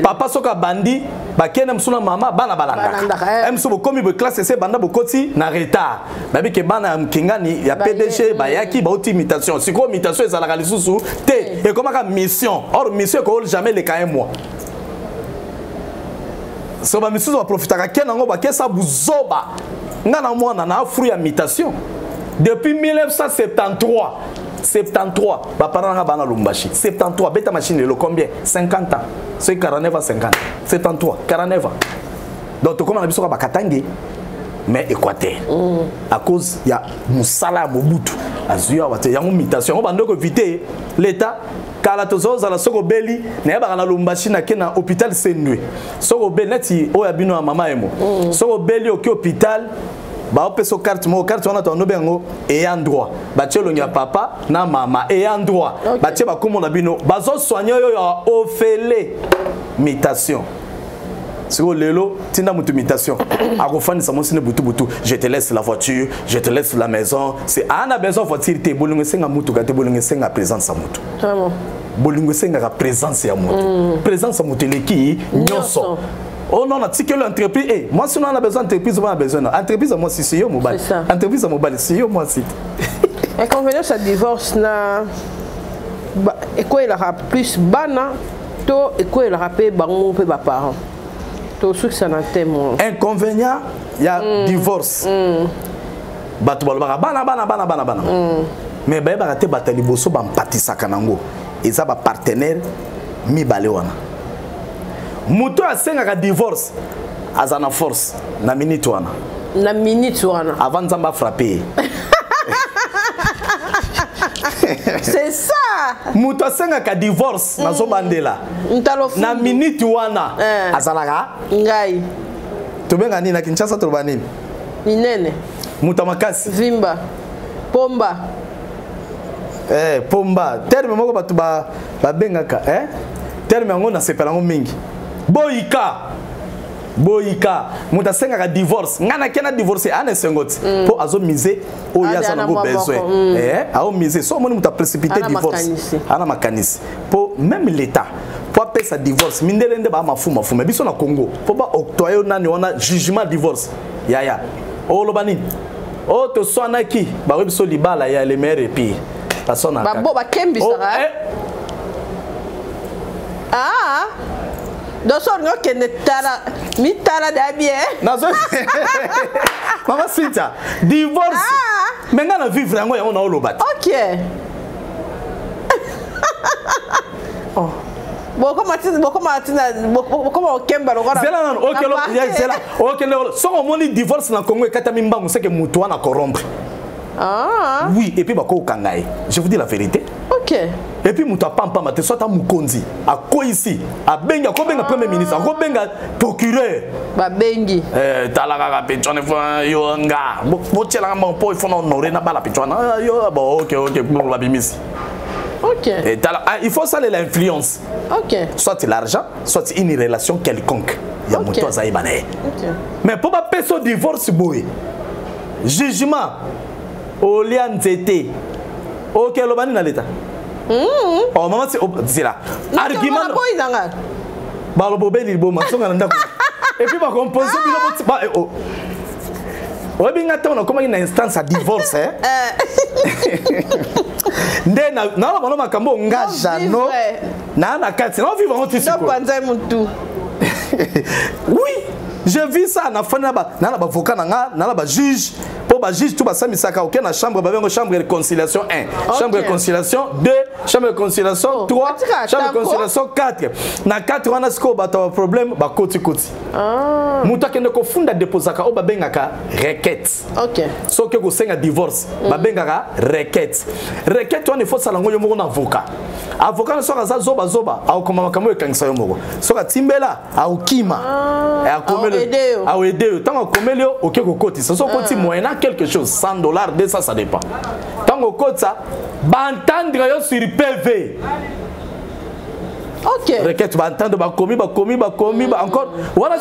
papa soka bandi bakena msuna mama bana balanga mso bokomi bo classe C banda bokoti na retard babi ke bana mkingani ya PDG bayaki ba uti mutation siko mutation ezalaka lisusu te et comme ka mission or mission ko jamais le ka un mois so ba mission ba profitaka kena ngo ba kesa buzoba ngana mwana na fruit ya mutation. Depuis 1973, baparanga bana Lumbashi. 73, beta machine le combien 50 ans. C'est 49 à 50. 73, 49 ans. Donc comment on a besoin de Bakatangi mais Équateur. À cause il y a Moussala Mobutu. Azuya wate ya mutation. On va donc éviter l'état kala tozo za la soko beli na ba na Lumbashi na kena hôpital Sendwe. Soko beneti o ya bino ya mama emo. Soko beli au hôpital ba opeso carte mo carte wana to nobengo et en droit ba tchelo nya papa na mama et en droit ba tche ba komo na bino bazo soigner yo ya ofele mutation siko lelo tinda mutu mutation akofani sa mosine butu je te laisse la voiture je te laisse la maison c'est ana besoin voiture te bolungo senga mutu ka te bolungo senga présence sa mutu vraiment bolungo senga ka présence ya mutu présence sa mutu leki nyoso. Oh non, on a tiqué l'entreprise. Eh, moi, si on a besoin d'entreprise, on a besoin d'entreprise. Moi, si c'est yo, mobile. Entreprise, mobile, c'est yo, moi, si. Inconvénient, ça divorce, na. Et quoi, il aura plus bana, to, et quoi, il aura payé, baron, peu, parents. To, ce que ça n'a témoin. Inconvénient, il y a divorce. Bana. Mais, bah, bah, te batali bosso, bah, mpatisa kanango. Et ça, bah, partenaire, mi balewana. Muto a senga divorce azana force na minute wana avant nzamba frapper c'est ça muto a senga ka divorce na zobandela na minute wana azalaka ngai to benga nini na Kinshasa to banini minene muto makasi vimba pomba pomba terme moko batu ba bengaka terme ngo na sepelango mingi boyika muta senga ka divorce ngana kena divorcer ane sengoti po azo miser o ya za ngo besoin ao miser so moni muta précipiter divorce ana makanisi po même l'état po appeler sa divorce mindelende ba mafuma biso na Congo po ba octroyer nani wana jugement divorce ya o lobani o to sona ki ba webiso libala ya le maire epi pasona ba bo ba kembi sara Dosor ngo kende tala mi tala da bien. Nazo. Mama Sinta, divorce. Menga na vivre ngo yango na olobat. OK. Oh. Boko kemba lokora. Zela non, OK lo, zela. OK lo. So on moni divorce na Congo ekata mimbangu c'est que mutu wana corrompre. Oui, et puis bako kangaye. Je vous dis la vérité. OK. Et puis muta pampa mate soit mukonzi a ko ici a benga ko benga premier ministre ko benga procureur ba bengi talaka ka petone fo yo nga bo tshela nga po ifo na honorer na bala petone yo bon OK pour la bimisi OK et il faut ça l'influence OK soit l'argent soit une relation quelconque il y a muto za ibane OK mais pour pas payer son divorce boy jugement au lianzete OK lo bani na l'état. Oh maman c'est là. Argument. balobobeli boma songa na ndako et puis ba composer bino ba oh ouais bien attends comment une instance à divorce hein ndé na ba makambo ngaja no na kati na vivre en tissu non panza mutu oui je vis ça na fana ba na ba avocat na ba juge pour ba juge tout ba samisaka aucun na chambre ba bengo chambre de conciliation 1 chambre de conciliation 2 chambre de conciliation 3 chambre de conciliation 4 na 4 wana siko ba ta problème ba koti mutu akende ko funda déposaka o ba bengaka requête OK so ke ko senga divorce ba bengaka requête wana faut sala ngo yo moko na avocat na soka za zoba au koma makambo ekangisa yo moko soka timbela au kima au aider tant komeli OK ko koti so koti moyena quelque chose $100 200 ça dépend tant ko kota ba entendre yo sur PV OK requête ba entendre ba komi encore wana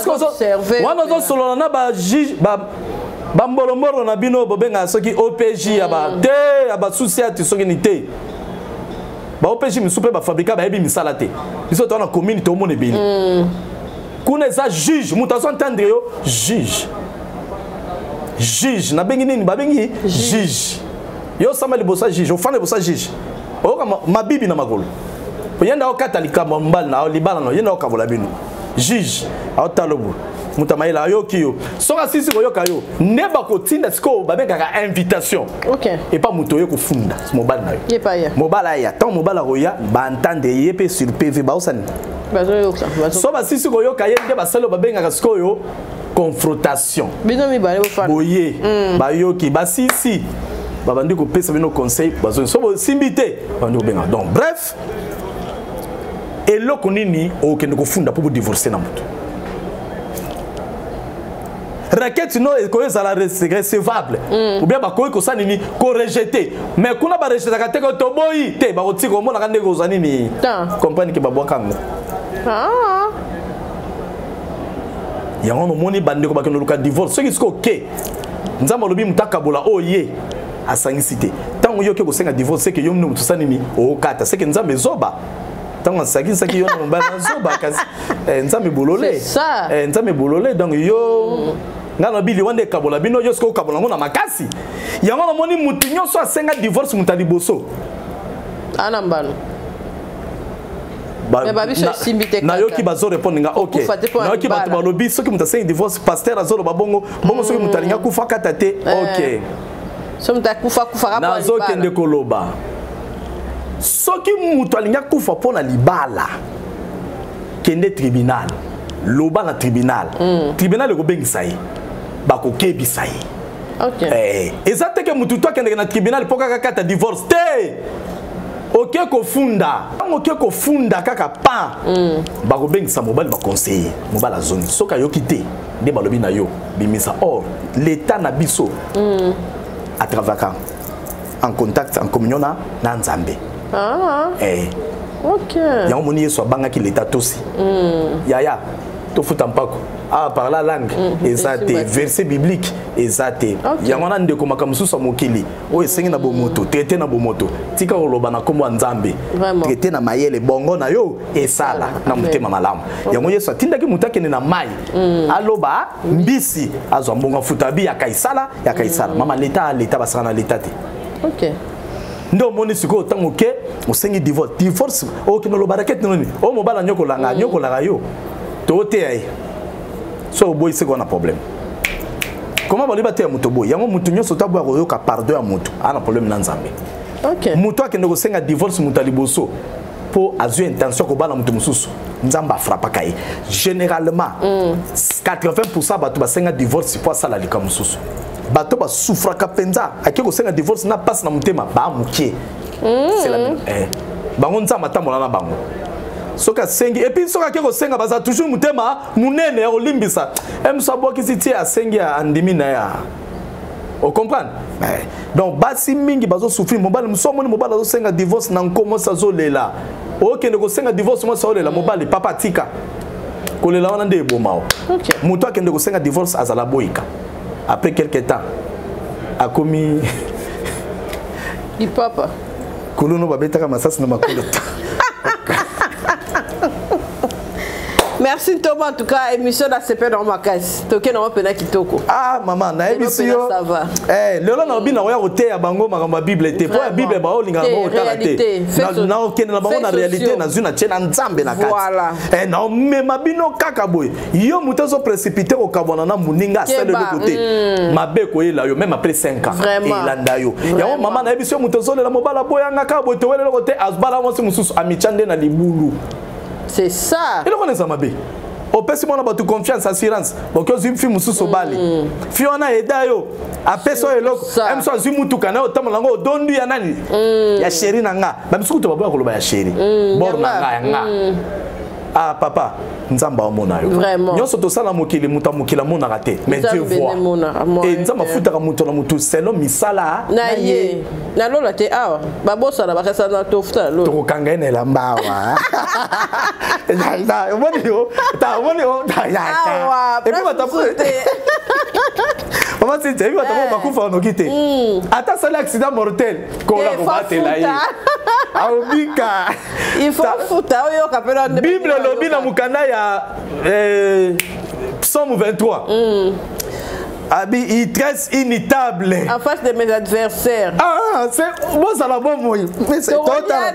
solo na ba juge ba mbolomoro na bino bobenga soki OPJ aba te aba société soki ni te ba OPJ mi soupe ba fabriquer ba ebi misala te biso to na commune to mone bini kuna za juge mutazo entendre yo juge na bengi nini ba bengi juge yo sama libosa juge ofane bosa juge o kama mabibi na makolo yenda okatalika mbal na libala no yenda okabola bino juge aotalobo mutamaila yo kiyo soka sisi ko yoka yo neba ko tinda siko ba bengaka invitation OK et pas muto yo ko funda mobile na yo yepa ya mobile ya tant mobile roya ba entendre yepe sur PV ba osani bazo yoka so ba sisi ko yoka yende ba selo ba bengaka siko yo confrontation bino mi ba fa boye ba yoki ba sisi ba bandi ko pesa bino conseil bazo so bo simbité bandi ko benga donc bref et loko nini o kende ko funda pour divorcer na muto requête non est recevable ou bien ba ko ça nini ko rejeter mais kuna ba rejeter ka te ko toboyi te ba ko tiko mona ka ndeko za nini comprendre que ba bokango yango no moni bande ko ba keno luka divorce ce qui est OK nzamba lobi mutaka bola oye asangisité tango yo ke ko senga divorce c'est que yo mno mutusa nini o kata c'est que nzamba zoba tango saki yo na mbana zoba kasi nzamba bolole nzamba bolole donc yo ngana bili wande kabola bino yo sko kabola ngona makasi yango na moni mutu nyonso asenga divorce mutali boso ana mbano mais babiso simbite na yo ki bazo répondre nga OK na yo ki bato balobi soki mutasenga divorce pasteur azolo babongo bongo soki mutalinga kufa katate OK so mutakufa kufa na zo kende koloba soki mutu alinga kufa pona libala kende tribunal loba na tribunal tribunal ko bengisa ye bako kebisa ye OK ezate ke mutu to kende na tribunal poka kaka divorce te OK ko funda kaka pa bako bengisa mobile ba conseiller mobile a zone soka yo kité de balobi na yo bimisa or l'état na biso à travers en contact en communion na nzambe OK yango moni yeso banga ki l'état tosi yaya to futa mpako par la langue ezate verset biblique ezate yango na ndeko makamususa mokili o esengi na bomoto traité na bomoto tika koloba na kombo nzambe traité na mayele bongo na yo esala na mutema malamu yango yeso atindaki mutakene na mai aloba mbisi azwa mbonga futa bi ya kaisala mama l'état basana na l'état te OK ndo moni siko tango ke osengi divorce o kino loba raquette noni o mobala nyoko langa yo to te ai so boy c'est qu'on a problème comment va libérer muto boy yango mutu nyoso tabo ko yoka pardon ya mutu ana problème na nzambe OK mutu akende ko senga divorce mutu liboso pour azu intention ko bana mutu mususu nzamba frappa kai généralement 80% batu basenga divorce pour ça la lika mususu bato ba souffra ka penza akeko senga divorce na passe na mutema ba mukie c'est la même bango nzamba tambola na bango soka sengi et puis soka keko senga baza toujours mutema munene ya olimbisa emsabo kisiti ya sengi ya andimi na ya o comprendre donc basi mingi bazo souffrir mobile musomo ni mobile azo senga divorce na nkomo sa zo lela o kende ko senga divorce mo sa lela mobile papa tika ko lela wana nde bomao muto akende ko senga divorce azala boika après quelques temps a commis du papa kolono babetaka masasi na makolo mais Merci Thomas, en tout cas, émission de la CP dans ma case. Toké na wapena kitoko. Ah maman, na émission. Eh, le lona obina oya côté ya bango makamba Bible te. Pour la Bible ba olinga bango talate. Na okene na bango na réalité na zuna tchena nzambe na kati. Voilà. Eh na mema bino kaka boy. Yo mutezo précipité ko kabona na muninga celle de côté. Mabe ko yela yo même après 5 ans. Elanda yo. Ya maman na émission mutezo le la mobala boyanga ka boy to wele le côté azbala mo se mususu amichande na libulu. C'est ça. Et le connaît ça mabe. Au pesi mona batu confiance assurance. Boko zim fi mususu bali. Fi ona eda yo. Apeso eloko. Em so zim mutuka na otamola ngo dondu ya nani? Ya chéri nanga. Ba misuku to babo ko ba ya chéri. Bor nanga yanga. Ah papa, nzamba omona yo. Vraiment. Nyoso to sala mokili muta mokila mona raté. Mais Dieu voit. Et nzamba futa ka muto na mutu selo misala na ye. Na lola te awa. Babo sala ba kasa na to futa lo. To kanga ene la mbawa. Woni yo. Ta woni yo. Awa. Et puis ba ta Maman c'est tu vas t'avoir bakufa onokite. Ata sala accident mortel ko la ko batela ye. Aobika. Il faut futa yo kapela Bible lobi na mukanda ya Psaume 23. Abi il tresse inimitable en face de mes adversaires. Ah, c'est moi ça la bon moi. Mais c'est total.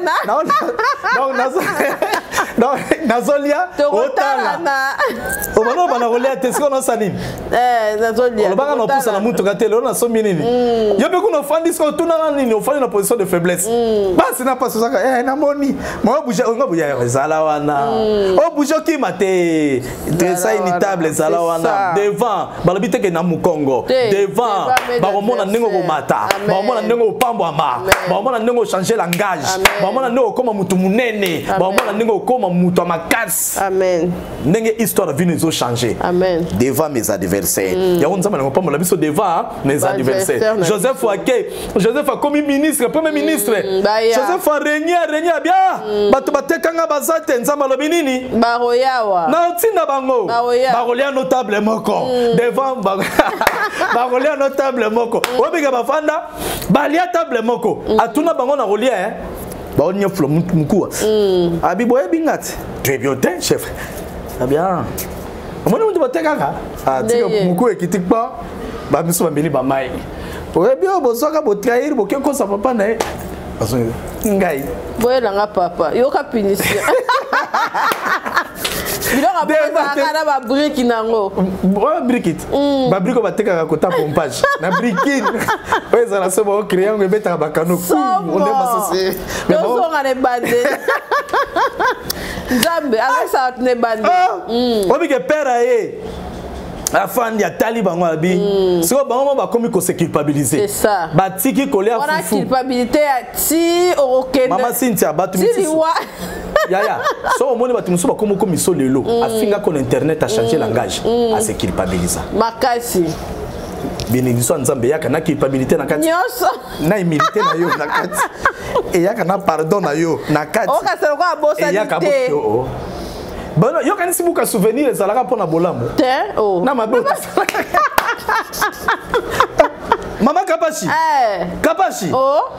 Non, Nazolia. Otala. O bano bana rolia tesiko no sanim. Nazolia. O bana no pousa na mutu katelo na so minini. Yo be kuno fandi sko tuna nini, o fandi na position de faiblesse. Basi na paso saka na moni. Mo buja ngo buja zala wana. O buja ki mate. Tressa inimitable zala wana. Devant, balobite ke na Congo devant baomona ndenge ko mata baomona ndenge opambo ama baomona ndenge changer langage baomona ndenge okoma mutu munene baomona ndenge okoma mutu makasi amen ndenge histoire vient zo changer amen devant mes adversaires ya on nzamba ngopambo la biso devant mes adversaires Joseph a comme ministre premier ministre Joseph a régné bien bato batekanga bazate nzamba lobi nini baroyawa na tinda bango barolia notable moko devant barolia notable moko obiga bafanda balia table moko atuna bango na rolia ba onye flo mukua abibo ebingati très bien chef bien omoni mutu batekaka atika muku ekitikpa ba miso bambeli ba mai oebio bosoka botrair bokeko sa papa na ngai boyelanga papa yoka punition biloko bakana ba brique nango ba brique ba brique batekaka kota pompage na brique oza na sobo créer ngo betaka bakano on est masose mais bon on a les bande nzambe asa ne bande obi ke père ye afin ya taliban wabi si o bango ba komi ko se culpabiliser c'est ça batiki kolia fufu on a culpabilité ti okende mama Cynthia batu ya so o moni batu muso ba komo komi so lelo afinga ko internet a changer langage a se culpabiliser makasi bénédiction nzambe yaka na culpabilité na kati nyoso na humilité na yo na kati et yaka na pardon na yo na kati o ka se ko abosa te Bon, yo kanisi buka souvenir ezalaka pona bolambo. Te oh. Na mabota. Mama Kapashi. Kapashi. Oh.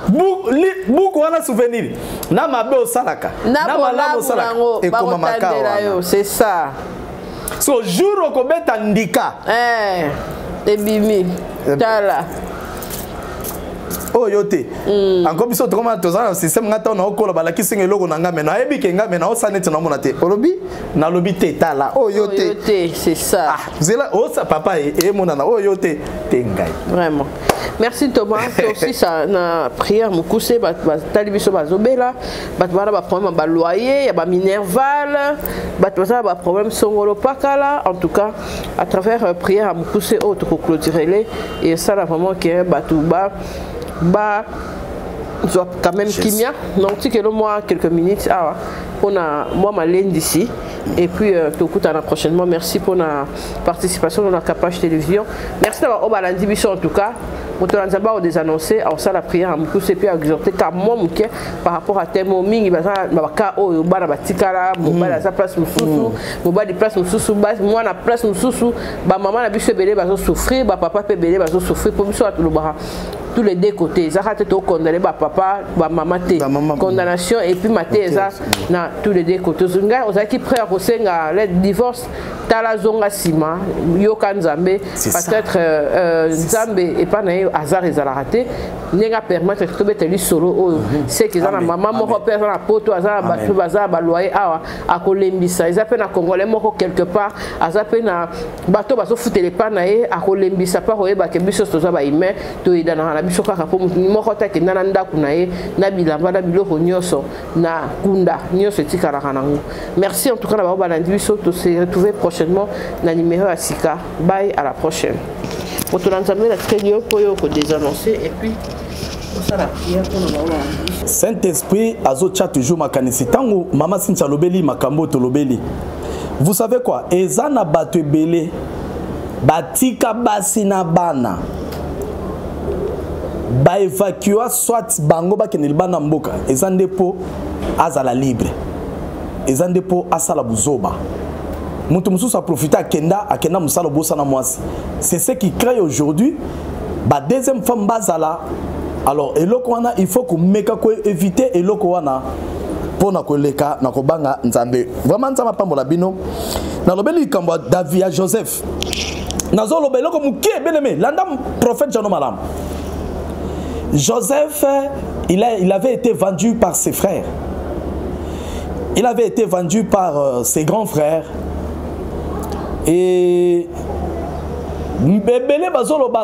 Buku wana souvenir. Na mabe osalaka. Na malamu salaka. Et comme makawa. C'est ça. So jour okobeta ndika. Ebimi. Tala. Oh yote encore biso to comment tozana système ngata na okola balaki singa eloko na ngame na yebi ke ngame na osanete na mona te olobi na lobi te tala oh yote c'est ça zela oh ça papa et mona na oh yote te ngai vraiment merci Thomas aussi ça na prière mukuse ba talibiso bazobela ba bana ba problème ba loyer ya ba minerval ba toza ba problème songolo pakala en tout cas à travers prière mukuse autre ko clôturer et ça là vraiment que ba tout ba quand même Kimia donc tu que le mois quelques minutes on a moi ma ligne d'ici et puis tout coup prochainement merci pour la participation dans la Kapach télévision merci d'avoir au balandi biso en tout cas pour te lancer au désannoncé en ça la prière à beaucoup c'est puis exhorter car moi par rapport à tes mingi bazana ka o bana batikala mobala sa place mususu mobali place mususu base moi na place mususu ba maman na biso belé bazo souffrir ba papa pe belé bazo souffrir pour biso à tout le bara tous les deux côtés ça a été condamné ba papa ba maman té condamnation et puis maté ça na tous les deux côtés nga ozaki prêt à kosenga le divorce tala zonga sima yo kanzambe peut-être nzambe et pas na hasard ezala raté nenga permettre que beteli solo c'est que ça na maman moko père na poto azala batu bazala ba loyer awa akolembisa ezape na congolais moko quelque part azape na bato baso futele pa na ye akolembisa pa koyeba ke biso toza ba humain to idana na biso kaka po moko ta ke na ndaku na ye na bilamba na biloko nyonso na kunda nyonso etikala kanango. Merci en tout cas na ba balandi biso to se retrouver prochainement na numéro à Sika. Bye, à la prochaine. Pour tout l'ensemble la télé pour désannoncer et puis Saint-Esprit azocha toujours makanisi tango mama Cynthia lobeli makambo to lobeli. Vous savez quoi? Ezana bato ebele batika basi na bana ba évacuer soit bango ba keneli bana mboka ezande po azala libre ezande po asala buzoba mutu mususu a profiter akenda musala bosa na mwasi. C'est ce qui crée aujourd'hui ba deuxième femme bazala. Alors eloko wana il faut que meka ko éviter eloko wana pona ko leka na ko banga nzambe. Vraiment nzamba pambola bino na lobeli kambo David Joseph nazo lobelo ko mukie bien-aimé landa prophète Jean Malam. Joseph il avait été vendu par ses frères. Il avait été vendu par ses grands frères. Et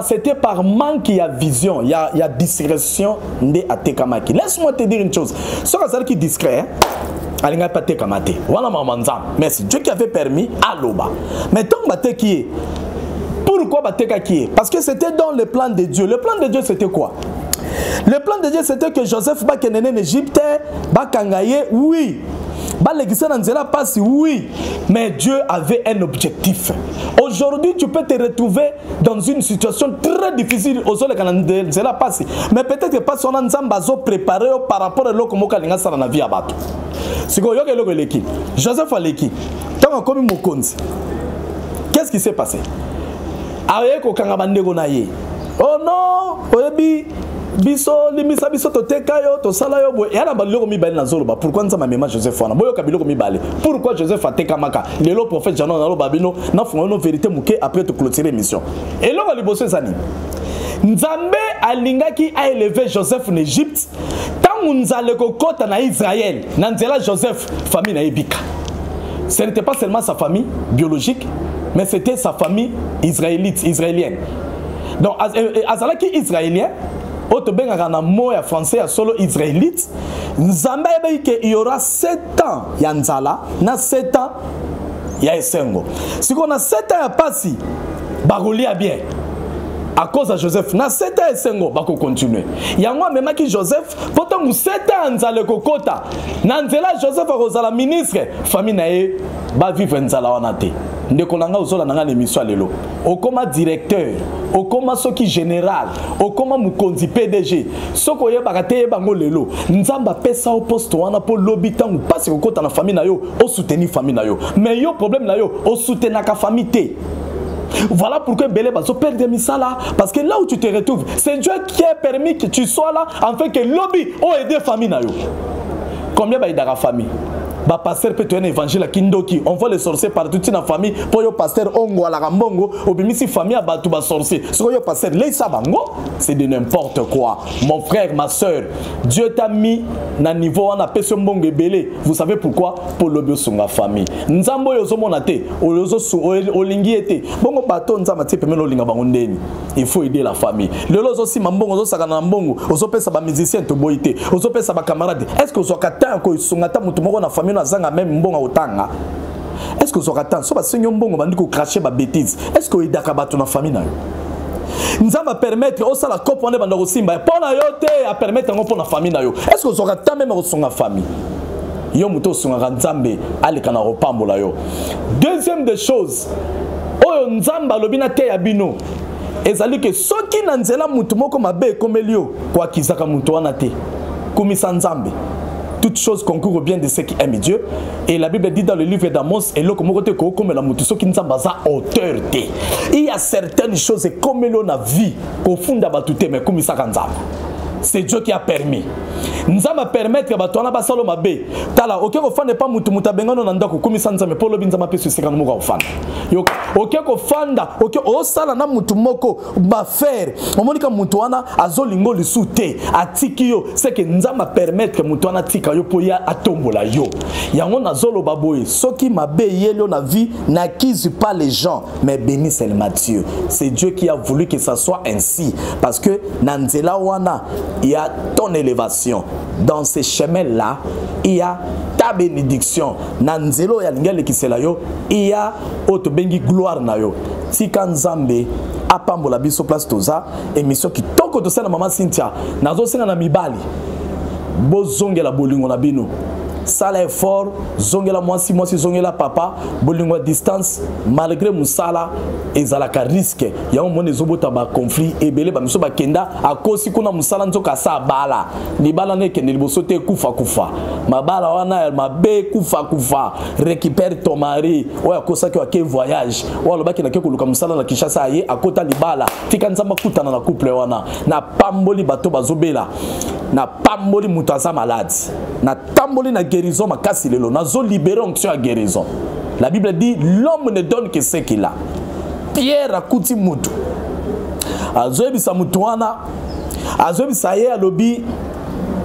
c'était par manque de vision, il y a discrétion de Atekamaki. Laisse-moi te dire une chose. Ce qui est discret, il n'y a pas de Tekamate. Voilà ma manzam. Merci. Dieu qui avait permis à l'Oba. Mais tant que qui est, pourquoi Bateka qui est? Parce que c'était dans le plan de Dieu. Le plan de Dieu c'était quoi? Le plan de Dieu c'était que Joseph Bakenene en Égypte, Bakangaye, oui. Oui, mais Dieu avait un objectif. Aujourd'hui, tu peux te retrouver dans une situation très difficile aux autres mais peut-être que pas son ensemble préparé par rapport à l'autre dans la vie à battre. C'est quoi Joseph Aleki, tant comme Mokonzi. Qu'est-ce qui s'est passé? Oh non, oyebi biso limisa biso to tekayo to salayo boy yana baloko mibale na zolo ba pourquoi nza mama Joseph wana boyo kabiloko mibale pourquoi Joseph ateka maka lelo prophète Jean na lo babino na fongo no vérité muke après te clôturer émission et loko liboso ezani Nzambe alingaki a élevé Joseph en Égypte tant nzale ko kota na Israël na nzela Joseph famille na ebika. Ce n'était pas seulement sa famille biologique mais c'était sa famille israélienne. Donc azalaki israélien auto benga na mot ya français ya solo israélite nzambe il y aura 7 ans ya nzala na 7 ans ya esengo siko na 7 ans ya pasi bakolia bien à cause de Joseph na 7 ans esengo bako continuer yango même ki Joseph pourtant 7 ans nzala kokota na nzela Joseph akozala ministre famille na ye ba vivre nzala wana te ndekolanga ozola nanga l'émission lelo okoma directeur okoma soki général okoma mukonzi PDG soko yebaka te yebango lelo nzamba pesa au poste wana po lobi tangu pasi kokota na famille na yo o soutenir famille na yo mais yo problème na yo o soutenir ka famille te. Voilà pourquoi Belé Bazo perd des misala parce que là où tu te retrouves c'est Dieu qui a permis que tu sois là afin que lobby o aider famille na yo. Combien ba idara famille ba pasteur peut un évangile à Kindoki on voit les sorciers partout dans la famille pour yo pasteur ongo à la rambongo obimisi famille à batu ba sorcier ce que yo pasteur leisa bango c'est de n'importe quoi. Mon frère ma soeur Dieu t'a mis na niveau on appelle ce mbongo belé vous savez pourquoi pour le sur ma famille nzambo yo zo monate ozo olingi été bongo bato nzamba te pemelo linga bango ndeni il faut aider la famille le lozo si mbongo zo saka na mbongo ozo pesa ba musicien to boité ozo pesa ba camarade est-ce que zo kata ko sungata mutu moko na famille zanga même mbonga otanga est-ce que vous aurez tant so ba senyo mbongo bandi ko cracher ba bêtise est-ce que idaka bato na famille na nzamba permettre au sala kopo on banda ko simba pona yo te a permettre ngo pona famille na yo est-ce que vous aurez tant même ko songa famille yo muto songa nzambe alika na repambola yo. Deuxième des choses oyo nzamba lobina te ya bino ezali que soki na nzela mutu moko mabe komelio kwa kizaka mutu wana te kumisa nzambe toute chose concourt au bien de ceux qui aiment Dieu. Et la Bible dit dans le livre d'Amos, et là, comme la moto, qui nous a autorité. Il y a certaines choses comme l'on a vu, au fond de la tout mais comme ça, c'est Dieu qui a permis. Nous allons permettre que batona basalo mabe. Tala, ok, ko fande pas mutu mutabengano na ndako comme ça nzame polo binza mapesu sekana muka ofanda. Yo, ok ko fanda, ok o sala na mutu moko ba faire. Omonika mutu wana azolingo lisute atiki yo, c'est que nzama permettre que mutu wana tika yo po ya atombola yo. Yango na zolo baboy, soki mabe yelo na vie n'accuse pas les gens, mais bénis seulement Dieu. C'est Dieu qui a voulu que ça soit ainsi parce que nanzela wana il y a ton élévation. Dans ces chemins-là, il y a ta bénédiction. Nanzelo ya ngele kisela yo, il y a auto bengi gloire na yo. Tika nzambe apambola biso place toza émission qui toko to sala mama Cynthia. Nazo senga na mibali. Bozongela bolingo na bino. Sala effort, zongela mwasi zongela papa, bolingo à distance malgré musala ezalaka risque. Ya omone zobota ba conflit ebele ba miso ba kenda akosi kuna musala nzoka sa bala. Ni bala ne kende liboso te kufa. Mabala wana mabe kufa. Récupère ton mari. Oya kosa ki ke voyage. Oya lobaki na ke koluka musala na Kinshasa ye akota libala. Tika nzamba kutana na couple wana. Na pamboli bato bazobela. Na pamboli mutaza malade. Na tamboli na guérison makasi lelo nazo libérer onction à guérison. La Bible dit l'homme ne donne que ce qu'il a. Pierre akuti mutu. Azobisa mutuana. Azobisa ye alobi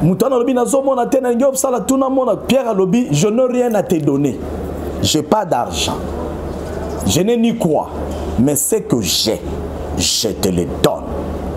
mutuana alobi nazo mona tena ngop sala tuna mona Pierre alobi je n'ai rien à te donner. J'ai pas d'argent. Je n'ai ni quoi, mais ce que j'ai, je te le donne.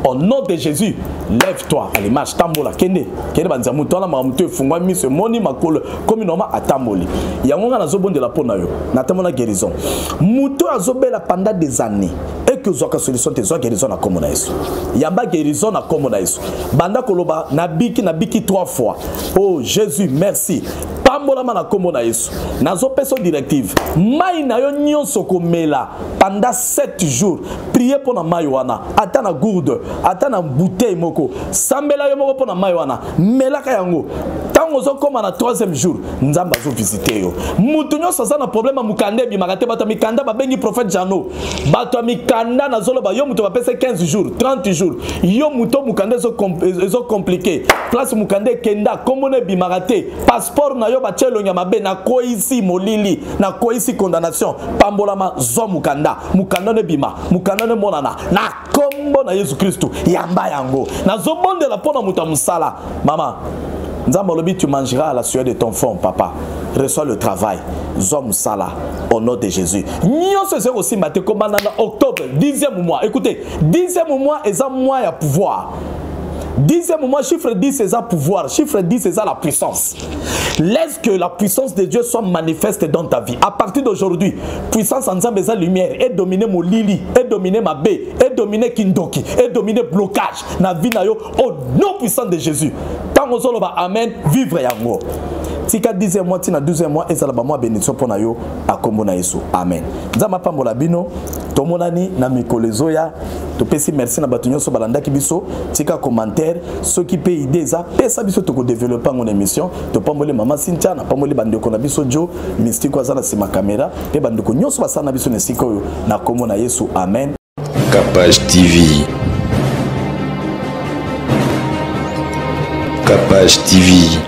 Au nom de Jésus, lève-toi. Allez, marche, tambola, kende. Kende banza mutona mamutu fungwa mi se moni makolo comme normal atamoli. Yangonga nazo de la pona yo. Na tamona guérison. Muto azobela pendant des années. Et que zoka solution te zoka guérison na komona yesu. Yamba guérison na komona yesu. Banda koloba na biki 3 fois. Oh Jésus, merci. Pambola mana komona yesu. Nazo peso directive. Mai na yo nyonso komela pendant 7 jours. Priez pour na maïwana. Atana gourde. Atana bouteille moko sambela yo moko pona maïwana melaka yango tango zo koma na 3e jour nzamba zo visiter yo mutu nyo sasa na problème mukande bi makate bato mikanda ba bengi prophète Jano bato mikanda na zolo ba yo mutu ba pese 15 jours 30 jours yo muto mukande zo compliqué place mukande kenda komone bi makate passeport na yo ba chelo nya mabe na ko ici molili na ko ici condamnation pambola ma zo mukanda ne bima mukanda ne monana na kombo na Jésus Christ yamba yango nazobonde la pona muta musala maman nzamba lobi tu mangeras à la sueur de ton front papa reçois le travail zo musala au nom de Jésus nyonso c'est aussi maté comme en octobre 10e mois écoutez 10e mois est un mois à pouvoir 10e mois, chiffre 10 c'est ça pouvoir, chiffre 10 c'est ça la puissance. Laisse que la puissance de Dieu soit manifeste dans ta vie. À partir d'aujourd'hui, puissance ensemble sa lumière et dominer mon lili, et dominer ma baie, et dominer kindoki, et dominer blocage na vie na yo au nom puissant de Jésus. Tant qu'on solo ba amen, vivre yango. Tika 10e mois, tina 12e mois, et ça la ba moi bénédiction pour na yo à kombo na Yesu. Amen. Nzama pambola bino, tomonani na mikolezoya, to pesi merci na batunyo so balanda ki biso, tika commentaire, ceux qui paient idée ça, pesa biso to ko développer mon émission, to pambole mama Cynthia, na pambole bandeko na biso Jo, mystique kwa zala sima caméra, pe bandeko nyoso basana biso ne siko na kombo na Yesu. Amen. Capage TV. Capage TV.